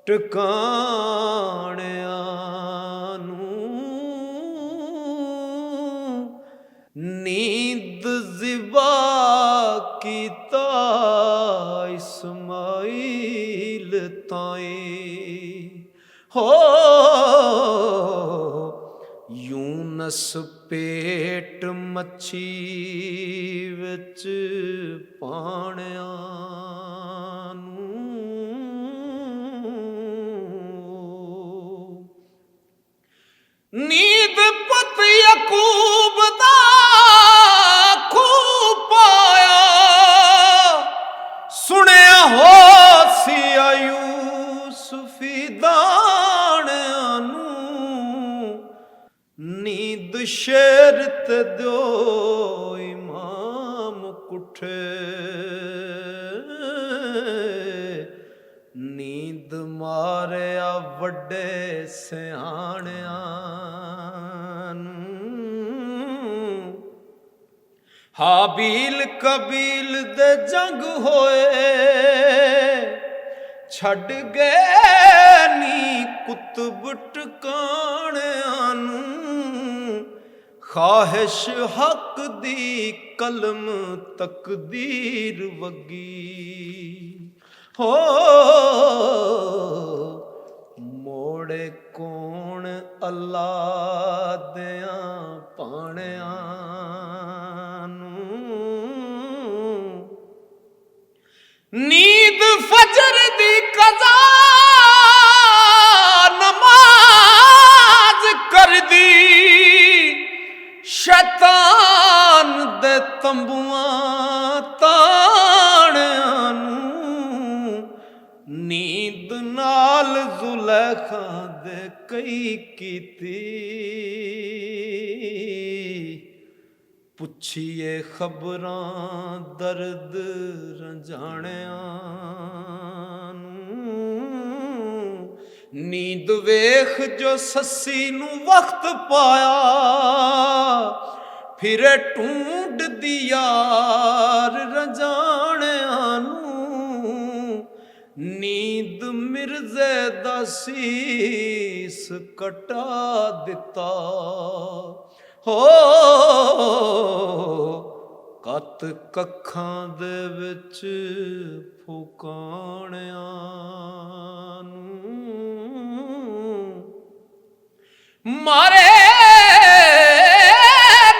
ਟਿਕਾਣਿਆਂ ਨੂੰ, ਨੀਂਦ ਜ਼ਿਬਾ ਕੀਤਾ ਇਸਮਾਈਲ ਤਾਈਂ ਹੋ, ਯੂਨਸ ਪੇਟ ਮੱਛੀ ਵਿੱਚ ਪਾਣਿਆਂ ਨੂੰ, ਨੀਂਦ ਪੁੱਤ ਯਕੂਬ ਦਾ ਖੂਬ ਪਾਇਆ, ਸੁਣਿਆ ਹੋ ਸੀ ਯੂਸਫੀ ਦਾਣਿਆਂ ਨੂੰ, ਨੀਂਦ ਸ਼ੇਰ ਤੇ ਦਿਓ ਇਮਾਮ ਕੁੱਠੇ, ਨੀਂਦ ਮਾਰਿਆ ਵੱਡੇ ਸਿਆਣਿਆਂ ਨੂੰ, ਹਾਬੀਲ ਕਬੀਲ ਦੇ ਜੰਗ ਹੋਏ, ਛੱਡ ਗਏ ਨੀ ਕੁਤਬ ਟਿਕਾਣਿਆਂ ਨੂੰ, ਖਾਹਿਸ਼ ਹੱਕ ਦੀ ਕਲਮ ਤਕਦੀਰ ਵਗੀ ਹੋ, ਮੋੜੇ ਕੌਣ ਅੱਲਾ ਦਿਆਂ ਪਾਣਿਆਂ ਨੂੰ, ਨੀਂਦ ਫਜਰ ਦੀ ਕਜ਼ਾ ਨਮਾਜ਼ ਕਰਦੀ, ਸ਼ੈਤਾਨ ਦੇ ਤੰਬੂਆਂ ਤਾਣਿਆਂ ਨੂੰ, ਨੀਂਦ ਨਾਲ ਜ਼ੁਲੈਖਾ ਦੇ ਕਈ ਕੀਤੀ, ਪੁੱਛੀਏ ਖਬਰਾਂ ਦਰਦ ਰੰਝਾਣਿਆਂ ਨੂੰ, ਨੀਂਦ ਵੇਖ ਜੋ ਸੱਸੀ ਨੂੰ ਵਕਤ ਪਾਇਆ, ਫਿਰੇ ਢੂੰਡਦੀ ਯਾਰ ਰੰਝਾਣਿਆਂ ਨੂੰ, ਨੀਂਦ ਮਿਰਜ਼ੇ ਦਾ ਸੀਸ ਕਟਾ ਦਿੱਤਾ ਹੋ, ਕੱਤ ਕੱਖਾਂ ਦੇ ਵਿੱਚ ਫੁਕਾਣਿਆਂ ਨੂੰ, ਮਾਰੇ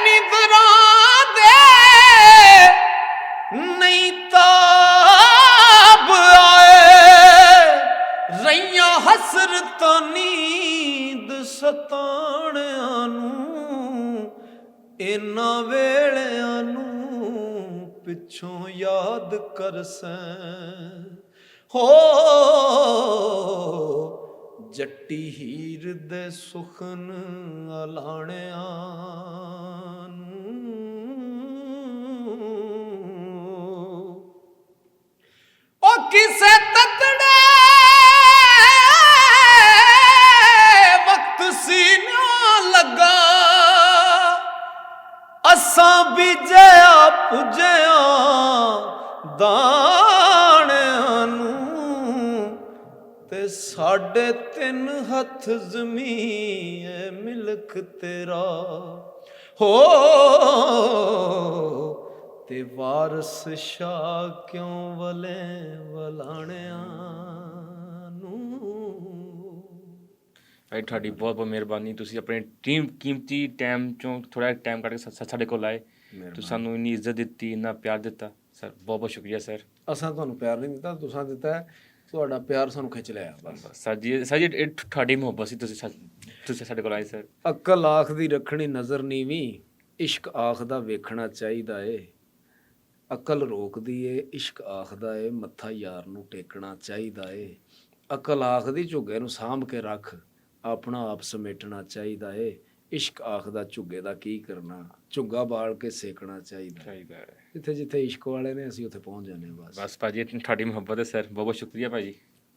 ਨਿਦਰਾਂ ਦੇ ਨਹੀਂ ਤਾਬ ਆਏ, ਰਈਆਂ ਹਸਰਤਾਂ ਨੀਂਦ ਸਤਾਣਿਆਂ ਨੂੰ, ਇਹਨਾਂ ਵੇਲਿਆਂ ਨੂੰ ਪਿੱਛੋਂ ਯਾਦ ਕਰਸੈਂ ਹੋ, ਜੱਟੀ ਹੀਰ ਦੇ ਸੁਖਨ ਅਲਾਣਿਆਂ ਨੂੰ, ਉਹ ਕਿਸੇ ਤਤੜੇ ਵਕਤ ਸੀਨਾ ਲੱਗਾ, ਅਸਾਂ ਬੀਜਿਆ ਪੁੱਜਿਆ ਦਾਣਿਆਂ ਨੂੰ, ਤੇ ਸਾਡੇ 3 ਹੱਥ ਜ਼ਮੀਨ ਏ ਮਿਲਕ ਤੇਰਾ ਹੋ, ਤੇ ਵਾਰਸ ਸ਼ਾਹ ਕਿਉਂ ਵਲੇ ਵਲਾਣਿਆਂ ਨੂੰ। ਭਾਈ ਤੁਹਾਡੀ ਬਹੁਤ ਬਹੁਤ ਮਿਹਰਬਾਨੀ, ਤੁਸੀਂ ਆਪਣੇ ਕੀਮਤੀ ਟਾਈਮ ਚੋਂ ਥੋੜਾ ਟਾਈਮ ਕੱਢ ਕੇ ਸਾਡੇ ਕੋਲ ਆਏ, ਤੁਸੀਂ ਸਾਨੂੰ ਇੰਨੀ ਇੱਜ਼ਤ ਦਿੱਤੀ, ਇੰਨਾ ਪਿਆਰ ਦਿੱਤਾ ਸਰ, ਬਹੁਤ ਬਹੁਤ ਸ਼ੁਕਰੀਆ ਸਰ। ਅਸਾਂ ਤੁਹਾਨੂੰ ਪਿਆਰ ਨਹੀਂ ਦਿੱਤਾ, ਤੁਸੀਂ ਦਿੱਤਾ, ਤੁਹਾਡਾ ਪਿਆਰ ਸਾਨੂੰ ਖਿੱਚ ਲਿਆ ਬਸ। ਸਰ ਜੀ ਇਹ ਤੁਹਾਡੀ ਮੁਹੱਬਤ ਸੀ, ਤੁਸੀਂ ਸਾਡੇ ਕੋਲ ਆਏ ਸਰ। ਅਕਲ ਆਖਦੀ ਰੱਖਣੀ ਨਜ਼ਰ ਨੀਵੀਂ, ਇਸ਼ਕ ਆਖਦਾ ਵੇਖਣਾ ਚਾਹੀਦਾ ਏ, ਅਕਲ ਰੋਕਦੀ ਏ, ਇਸ਼ਕ ਆਖਦਾ ਏ ਮੱਥਾ ਯਾਰ ਨੂੰ ਟੇਕਣਾ ਚਾਹੀਦਾ ਏ, ਅਕਲ ਆਖਦੀ ਝੁੱਗੇ ਨੂੰ ਸਾਂਭ ਕੇ ਰੱਖ, ਆਪਣਾ ਆਪ ਸਮੇਟਣਾ ਚਾਹੀਦਾ ਏ, ਇਸ਼ਕ ਆਖਦਾ ਝੁੱਗੇ ਦਾ ਕੀ ਕਰਨਾ, ਝੁੱਗਾ ਬਾਲ ਕੇ ਸੇਕਣਾ ਚਾਹੀਦਾ ਹੈ। ਜਿੱਥੇ ਜਿੱਥੇ ਇਸ਼ਕ ਵਾਲੇ ਨੇ ਅਸੀਂ ਉੱਥੇ ਪਹੁੰਚ ਜਾਂਦੇ ਹਾਂ ਬਸ। ਭਾਜੀ ਤੁਹਾਡੀ ਮੁਹੱਬਤ ਹੈ ਸਰ, ਬਹੁਤ ਬਹੁਤ ਸ਼ੁਕਰੀਆ ਭਾਜੀ।